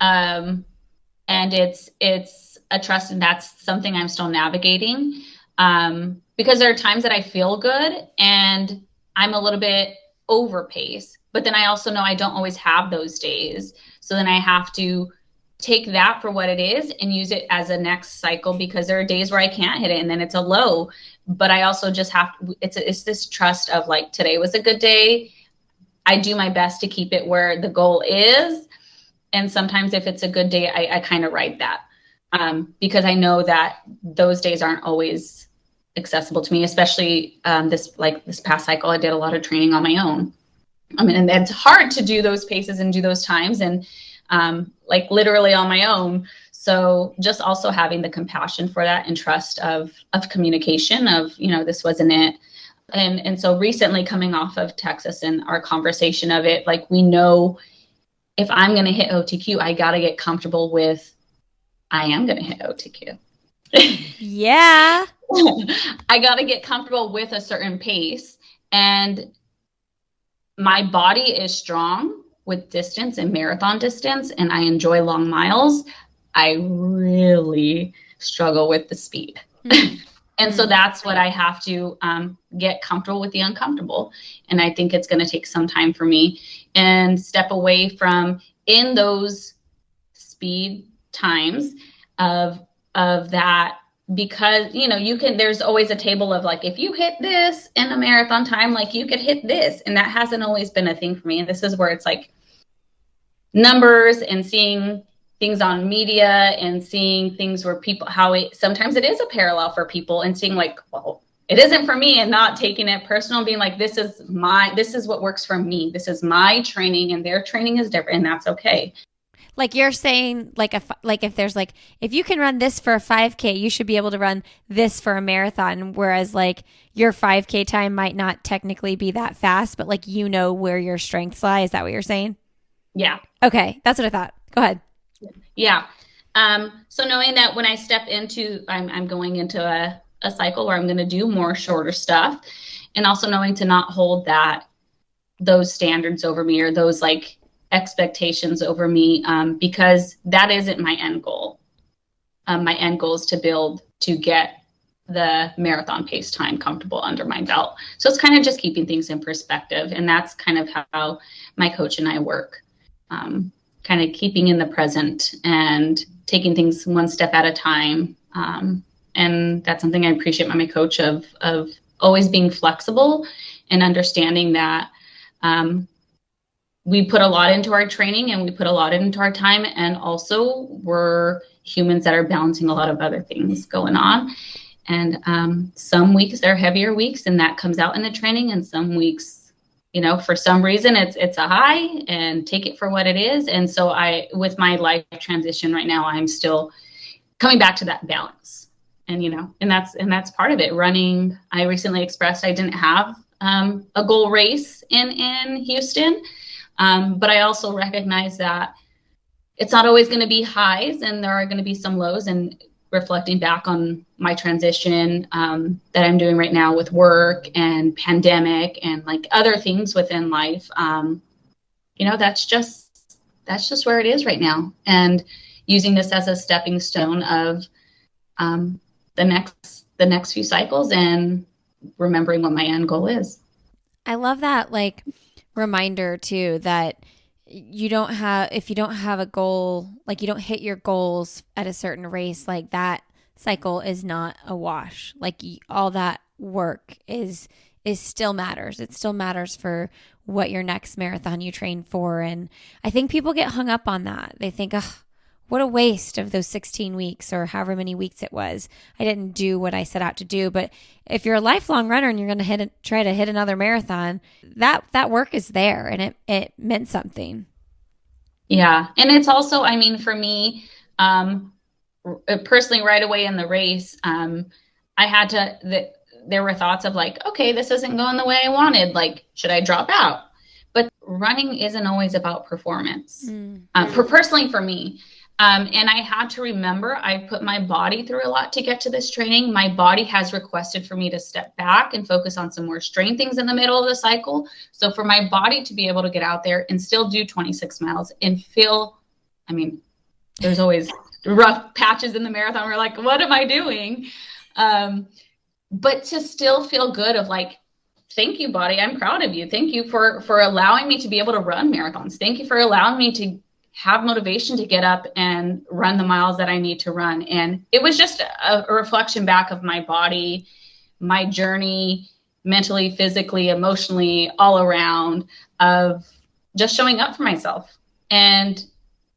And it's a trust, and that's something I'm still navigating. Because there are times that I feel good and I'm a little bit over pace, but then I also know I don't always have those days. So then I have to take that for what it is and use it as a next cycle, because there are days where I can't hit it and then it's a low, but I also just it's this trust of like, today was a good day. I do my best to keep it where the goal is. And sometimes if it's a good day, I kind of ride that, because I know that those days aren't always accessible to me, especially this past cycle. I did a lot of training on my own. I mean, and it's hard to do those paces and do those times and like literally on my own. So just also having the compassion for that and trust of communication of, this wasn't it. And so recently coming off of Texas and our conversation of it, like we know if I'm going to hit OTQ, I got to get comfortable with, I am going to hit OTQ. Yeah. I got to get comfortable with a certain pace, and my body is strong with distance and marathon distance, and I enjoy long miles. I really struggle with the speed. And so that's what I have to get comfortable with, the uncomfortable. And I think it's going to take some time for me and step away from in those speed times of that, because, there's always a table of like, if you hit this in a marathon time, like you could hit this. And that hasn't always been a thing for me. And this is where it's like numbers and seeing things on media and seeing things where people, sometimes it is a parallel for people, and seeing like, well, it isn't for me, and not taking it personal and being like, this is what works for me. This is my training, and their training is different, and that's okay. Like you're saying, if there's like, if you can run this for a 5K, you should be able to run this for a marathon. Whereas like your 5K time might not technically be that fast, but like, where your strengths lie. Is that what you're saying? Yeah. Okay. That's what I thought. Go ahead. Yeah. So knowing that when I step into, I'm going into a cycle where I'm going to do more shorter stuff, and also knowing to not hold those standards over me, or those like expectations over me, because that isn't my end goal. My end goal is to get the marathon pace time comfortable under my belt. So it's kind of just keeping things in perspective. And that's kind of how my coach and I work. Kind of keeping in the present and taking things one step at a time. And that's something I appreciate my coach of always being flexible and understanding that we put a lot into our training and we put a lot into our time. And also we're humans that are balancing a lot of other things going on. And some weeks are heavier weeks, and that comes out in the training. And some weeks, for some reason it's a high, and take it for what it is. And so with my life transition right now, I'm still coming back to that balance, and, and that's part of it. Running, I recently expressed I didn't have a goal race in Houston. But I also recognize that it's not always going to be highs, and there are going to be some lows. And reflecting back on my transition that I'm doing right now with work and pandemic and like other things within life, that's just where it is right now. And using this as a stepping stone of the next few cycles, and remembering what my end goal is. I love that like reminder too, that if you don't have a goal, like you don't hit your goals at a certain race, like that cycle is not a wash. Like all that work is still matters. It still matters for what your next marathon you train for. And I think people get hung up on that. They think, what a waste of those 16 weeks or however many weeks it was. I didn't do what I set out to do. But if you're a lifelong runner and you're going to try to hit another marathon, that work is there, and it meant something. Yeah. And it's also, I mean, for me, personally, right away in the race, there were thoughts of like, okay, this isn't going the way I wanted. Like, should I drop out? But running isn't always about performance. Personally for me. And I had to remember, I put my body through a lot to get to this training. My body has requested for me to step back and focus on some more strength things in the middle of the cycle. So for my body to be able to get out there and still do 26 miles and feel, I mean, there's always rough patches in the marathon. We're like, what am I doing? But to still feel good of like, thank you, body. I'm proud of you. Thank you for allowing me to be able to run marathons. Thank you for allowing me to have motivation to get up and run the miles that I need to run. And it was just a reflection back of my body, my journey, mentally, physically, emotionally, all around, of just showing up for myself. And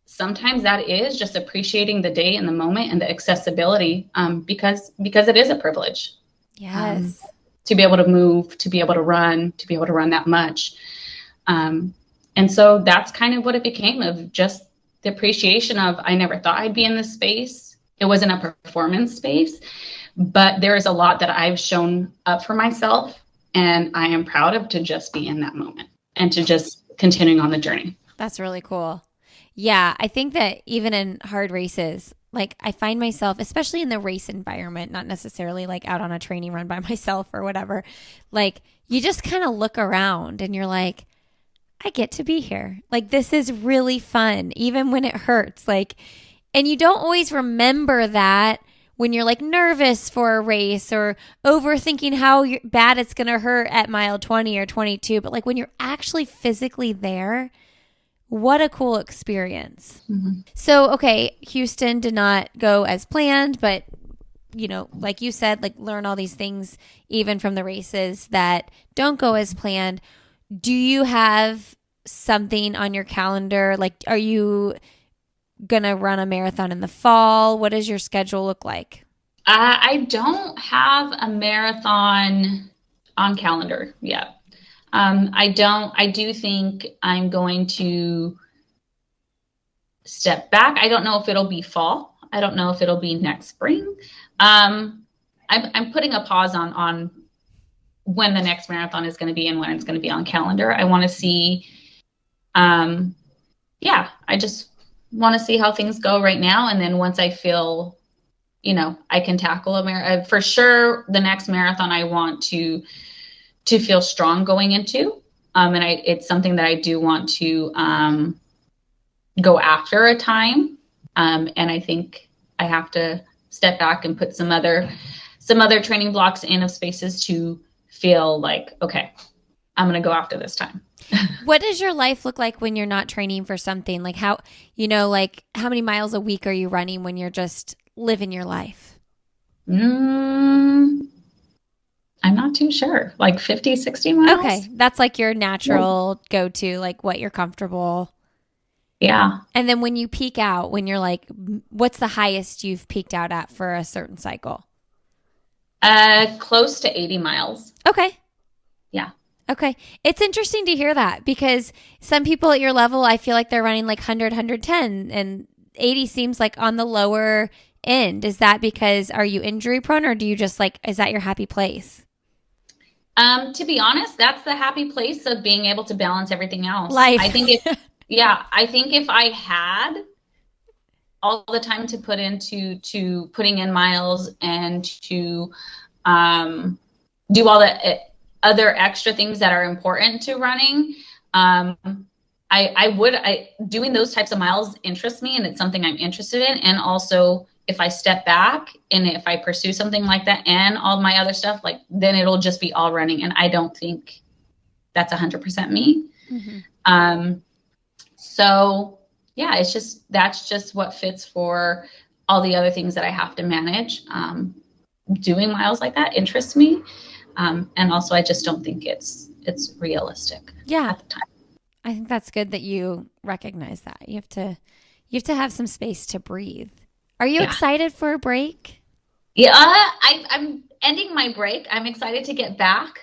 sometimes that is just appreciating the day and the moment and the accessibility, because it is a privilege. Yes. To be able to move, to be able to run that much. And so that's kind of what it became, of just the appreciation of, I never thought I'd be in this space. It wasn't a performance space, but there is a lot that I've shown up for myself, and I am proud of to just be in that moment and to just continuing on the journey. That's really cool. Yeah, I think that even in hard races, like I find myself, especially in the race environment, not necessarily like out on a training run by myself or whatever, like you just kind of look around and you're like, I get to be here. Like, this is really fun, even when it hurts. Like, and you don't always remember that when you're like nervous for a race or overthinking how bad it's going to hurt at mile 20 or 22. But like when you're actually physically there, what a cool experience. Mm-hmm. So, okay, Houston did not go as planned, but you know, like you said, like learn all these things even from the races that don't go as planned. Do you have something on your calendar? Like, are you going to run a marathon in the fall? What does your schedule look like? I don't have a marathon on calendar yet. I do think I'm going to step back. I don't know if it'll be fall. I don't know if it'll be next spring. I'm putting a pause on when the next marathon is going to be and when it's going to be on calendar. I want to see, I just want to see how things go right now. And then once I feel, I can tackle a marathon, for sure, the next marathon I want to feel strong going into. And it's something that I do want to go after a time. And I think I have to step back and put some other training blocks in of spaces to feel like, okay, I'm going to go after this time. What does your life look like when you're not training for something? Like how many miles a week are you running when you're just living your life? I'm not too sure. Like 50, 60 miles. Okay. That's like your natural go-to, like what you're comfortable. Yeah. And then when you peak out, when you're like, what's the highest you've peaked out at for a certain cycle? Close to 80 miles. Okay. Yeah. Okay. It's interesting to hear that because some people at your level, I feel like they're running like 100, 110 and 80 seems like on the lower end. Is that because are you injury prone or do you just is that your happy place? To be honest, that's the happy place of being able to balance everything else. Life. I think if I had all the time to put into putting in miles and to do all the other extra things that are important to running, doing those types of miles interests me and it's something I'm interested in. And also if I step back and if I pursue something like that and all my other stuff, then it'll just be all running. And I don't think that's 100% me. Mm-hmm. So yeah, that's just what fits for all the other things that I have to manage. Doing miles like that interests me. And also I just don't think it's realistic. Yeah. At the time. I think that's good that you recognize that. You You have to have some space to breathe. Are you Yeah. excited for a break? Yeah, I'm ending my break. I'm excited to get back.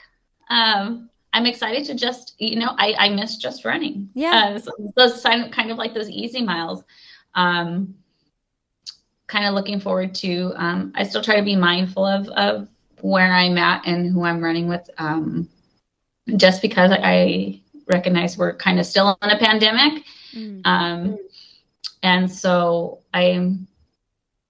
I'm excited to just, I miss just running. Yeah. So those kind of like those easy miles. Kind of looking forward to, I still try to be mindful of where I'm at and who I'm running with, just because I recognize we're kind of still in a pandemic. And so I'm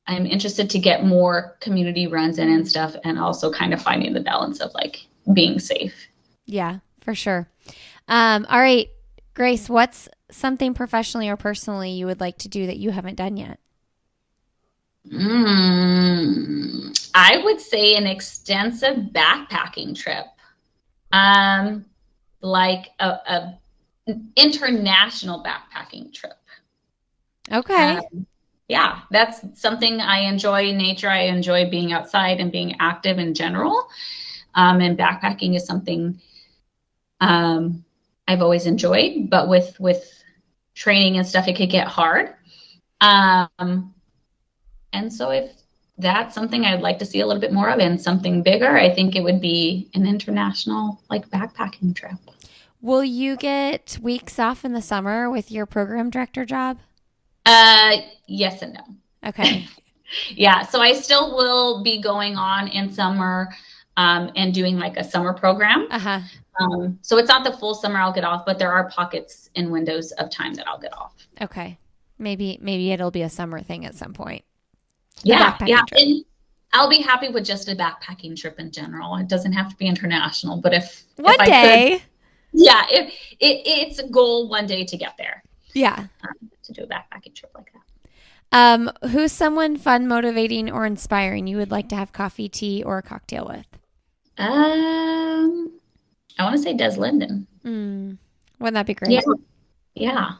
interested to get more community runs in and stuff, and also kind of finding the balance of like being safe. Yeah, for sure. All right, Grace, what's something professionally or personally you would like to do that you haven't done yet? I would say an extensive backpacking trip. Like a international backpacking trip. Okay. Yeah, that's something I enjoy. Nature, I enjoy being outside and being active in general. And backpacking is something I've always enjoyed, but with training and stuff, it could get hard. And so if that's something I'd like to see a little bit more of and something bigger, I think it would be an international like backpacking trip. Will you get weeks off in the summer with your program director job? Yes and no. Okay. Yeah, so I still will be going on in summer and doing like a summer program. Uh-huh. So it's not the full summer I'll get off, but there are pockets and windows of time that I'll get off. Okay. Maybe it'll be a summer thing at some point. Yeah. And I'll be happy with just a backpacking trip in general. It doesn't have to be international, but if one I day. Could, yeah, it's a goal one day to get there. Yeah. To do a backpacking trip like that. Who's someone fun, motivating, or inspiring you would like to have coffee, tea, or a cocktail with? I want to say Des Linden. Wouldn't that be great? Yeah.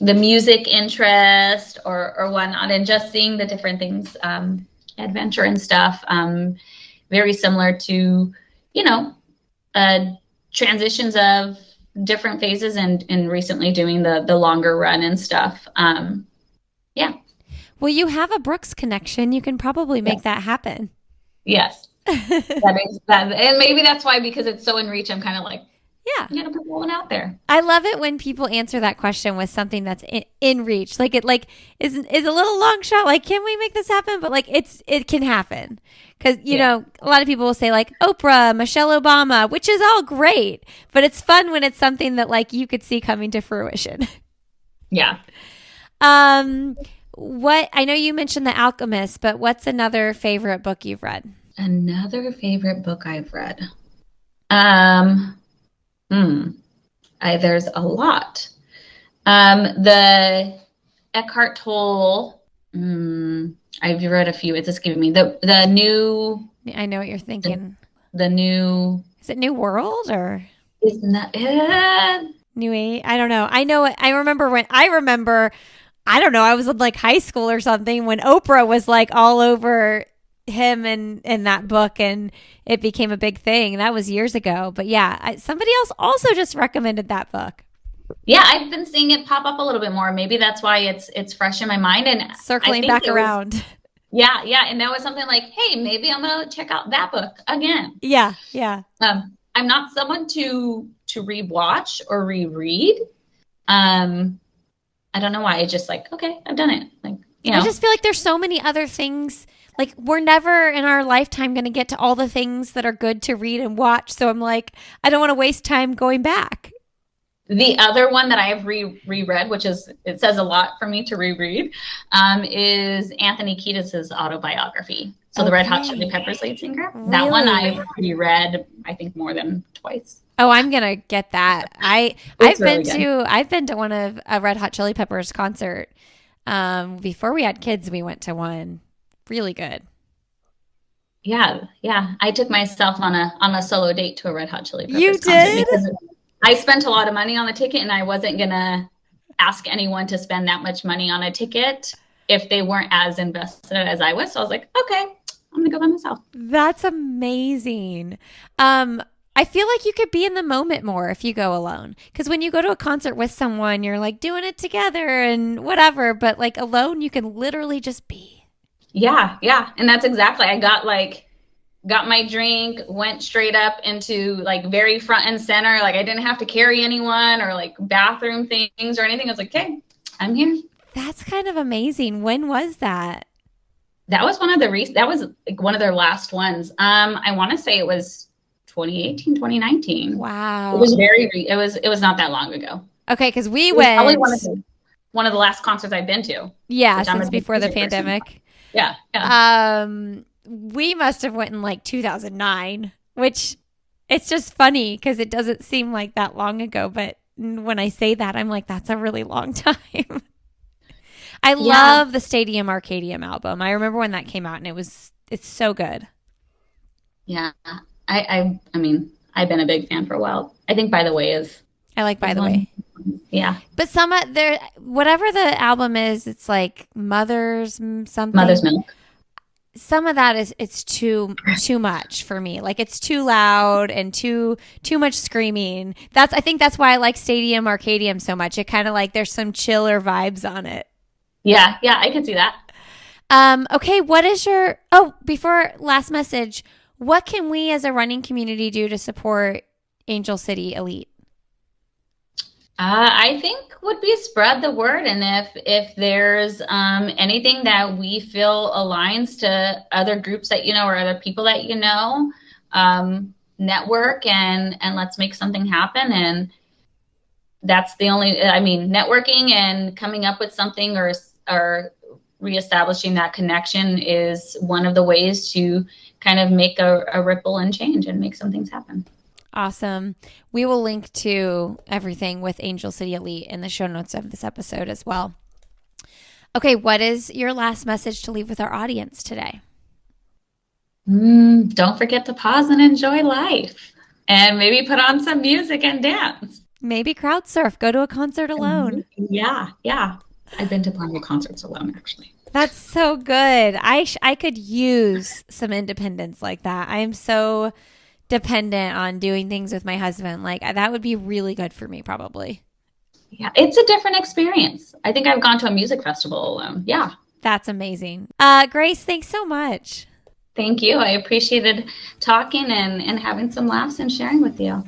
The music interest or whatnot, and just seeing the different things, adventure and stuff, very similar to, transitions of different phases and recently doing the longer run and stuff. Yeah. Well, you have a Brooks connection. You can probably make that happen. Yes. that. And maybe that's why, because it's so in reach, I'm kind of like, yeah, I'm gonna put one out there. I love it when people answer that question with something that's in reach. Like it is a little long shot. Like, can we make this happen? But like it can happen. Because, a lot of people will say like Oprah, Michelle Obama, which is all great. But it's fun when it's something that like you could see coming to fruition. Yeah. What, I know you mentioned The Alchemist, but what's another favorite book you've read? Another favorite book I've read. There's a lot. The Eckhart Tolle, I've read a few. It's escaping me. The new. I know what you're thinking. The new. Is it New World or? Is not New Age? I don't know. I know. I remember. I don't know. I was in like high school or something when Oprah was like all over him and in that book, and it became a big thing. That was years ago. But yeah, somebody else also just recommended that book. Yeah, I've been seeing it pop up a little bit more. Maybe that's why it's fresh in my mind and circling back around. Yeah, and that was something like, hey, maybe I'm gonna check out that book again. Yeah. I'm not someone to rewatch or reread. I don't know why. I just like, okay, I've done it. Like, I just feel like there's so many other things. Like, we're never in our lifetime going to get to all the things that are good to read and watch. So I'm like, I don't want to waste time going back. The other one that I have reread, which it says a lot for me to reread, is Anthony Kiedis' autobiography. So the Red Hot Chili Peppers lead singer. Really? That one I've reread, I think, more than twice. Oh, I'm gonna get that. I've been to one of a Red Hot Chili Peppers concert. Before we had kids, we went to one. Really good. Yeah. I took myself on a solo date to a Red Hot Chili Peppers concert. You did? Because I spent a lot of money on the ticket, and I wasn't gonna ask anyone to spend that much money on a ticket if they weren't as invested as I was. So I was like, okay, I'm gonna go by myself. That's amazing. I feel like you could be in the moment more if you go alone. Because when you go to a concert with someone, you're like doing it together and whatever. But like alone, you can literally just be. Yeah. Yeah. And that's exactly, I got my drink, went straight up into like very front and center. Like I didn't have to carry anyone or like bathroom things or anything. I was like, okay, I'm here. That's kind of amazing. When was that? That was that was like one of their last ones. I want to say it was 2018, 2019. Wow. It was it was not that long ago. Okay, because we went. Probably one of the last concerts I've been to. Yeah, since before the pandemic. Yeah, yeah. We must have went in like 2009, which it's just funny because it doesn't seem like that long ago. But when I say that, I'm like, that's a really long time. I love the Stadium Arcadium album. I remember when that came out, and it's so good. Yeah, I mean, I've been a big fan for a while. I think By the Way is. I like By the Way. Yeah. But whatever the album is, it's like Mother's something. Mother's Milk. Some of that it's too much for me. Like it's too loud and too much screaming. I think that's why I like Stadium Arcadium so much. It kind of like there's some chiller vibes on it. Yeah, I can see that. Okay, before last message, what can we as a running community do to support Angel City Elite? I think would be spread the word, and if there's anything that we feel aligns to other groups that or other people that network and let's make something happen. And that's the only, networking and coming up with something or reestablishing that connection is one of the ways to kind of make a ripple and change and make some things happen. Awesome. We will link to everything with Angel City Elite in the show notes of this episode as well. Okay, what is your last message to leave with our audience today? Don't forget to pause and enjoy life. And maybe put on some music and dance. Maybe crowd surf. Go to a concert alone. Yeah. I've been to plenty of concerts alone, actually. That's so good. I could use some independence like that. I am so dependent on doing things with my husband. Like that would be really good for me probably. Yeah, it's a different experience. I think I've gone to a music festival alone. Yeah. That's amazing. Grace, thanks so much. Thank you. I appreciated talking and having some laughs and sharing with you.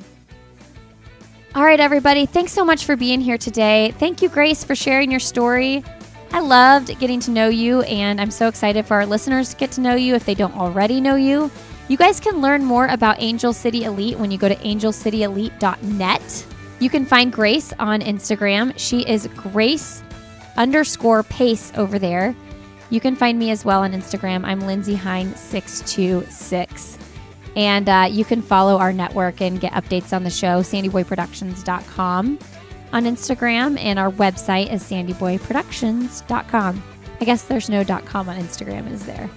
All right, everybody. Thanks so much for being here today. Thank you, Grace, for sharing your story. I loved getting to know you, and I'm so excited for our listeners to get to know you if they don't already know you. You guys can learn more about Angel City Elite when you go to angelcityelite.net. You can find Grace on Instagram. She is Grace_Pace over there. You can find me as well on Instagram. I'm Lindsay Hine 626. And you can follow our network and get updates on the show, sandyboyproductions.com on Instagram. And our website is sandyboyproductions.com. I guess there's no .com on Instagram, is there?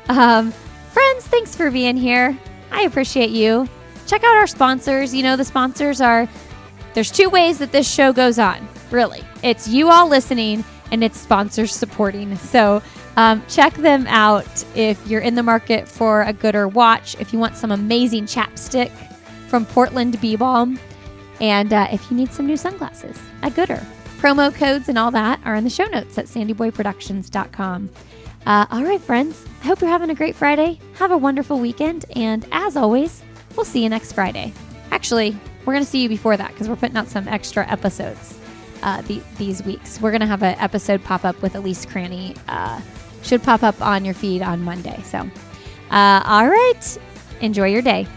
Friends, thanks for being here. I appreciate you. Check out our sponsors. The sponsors there's two ways that this show goes on, really. It's you all listening and it's sponsors supporting. So check them out if you're in the market for a gooder watch, if you want some amazing chapstick from Portland Bee Balm, and if you need some new sunglasses, a gooder. Promo codes and all that are in the show notes at sandyboyproductions.com. All right, friends, I hope you're having a great Friday. Have a wonderful weekend. And as always, we'll see you next Friday. Actually, we're going to see you before that because we're putting out some extra episodes these weeks. We're going to have an episode pop up with Elise Cranny. Should pop up on your feed on Monday. So, all right. Enjoy your day.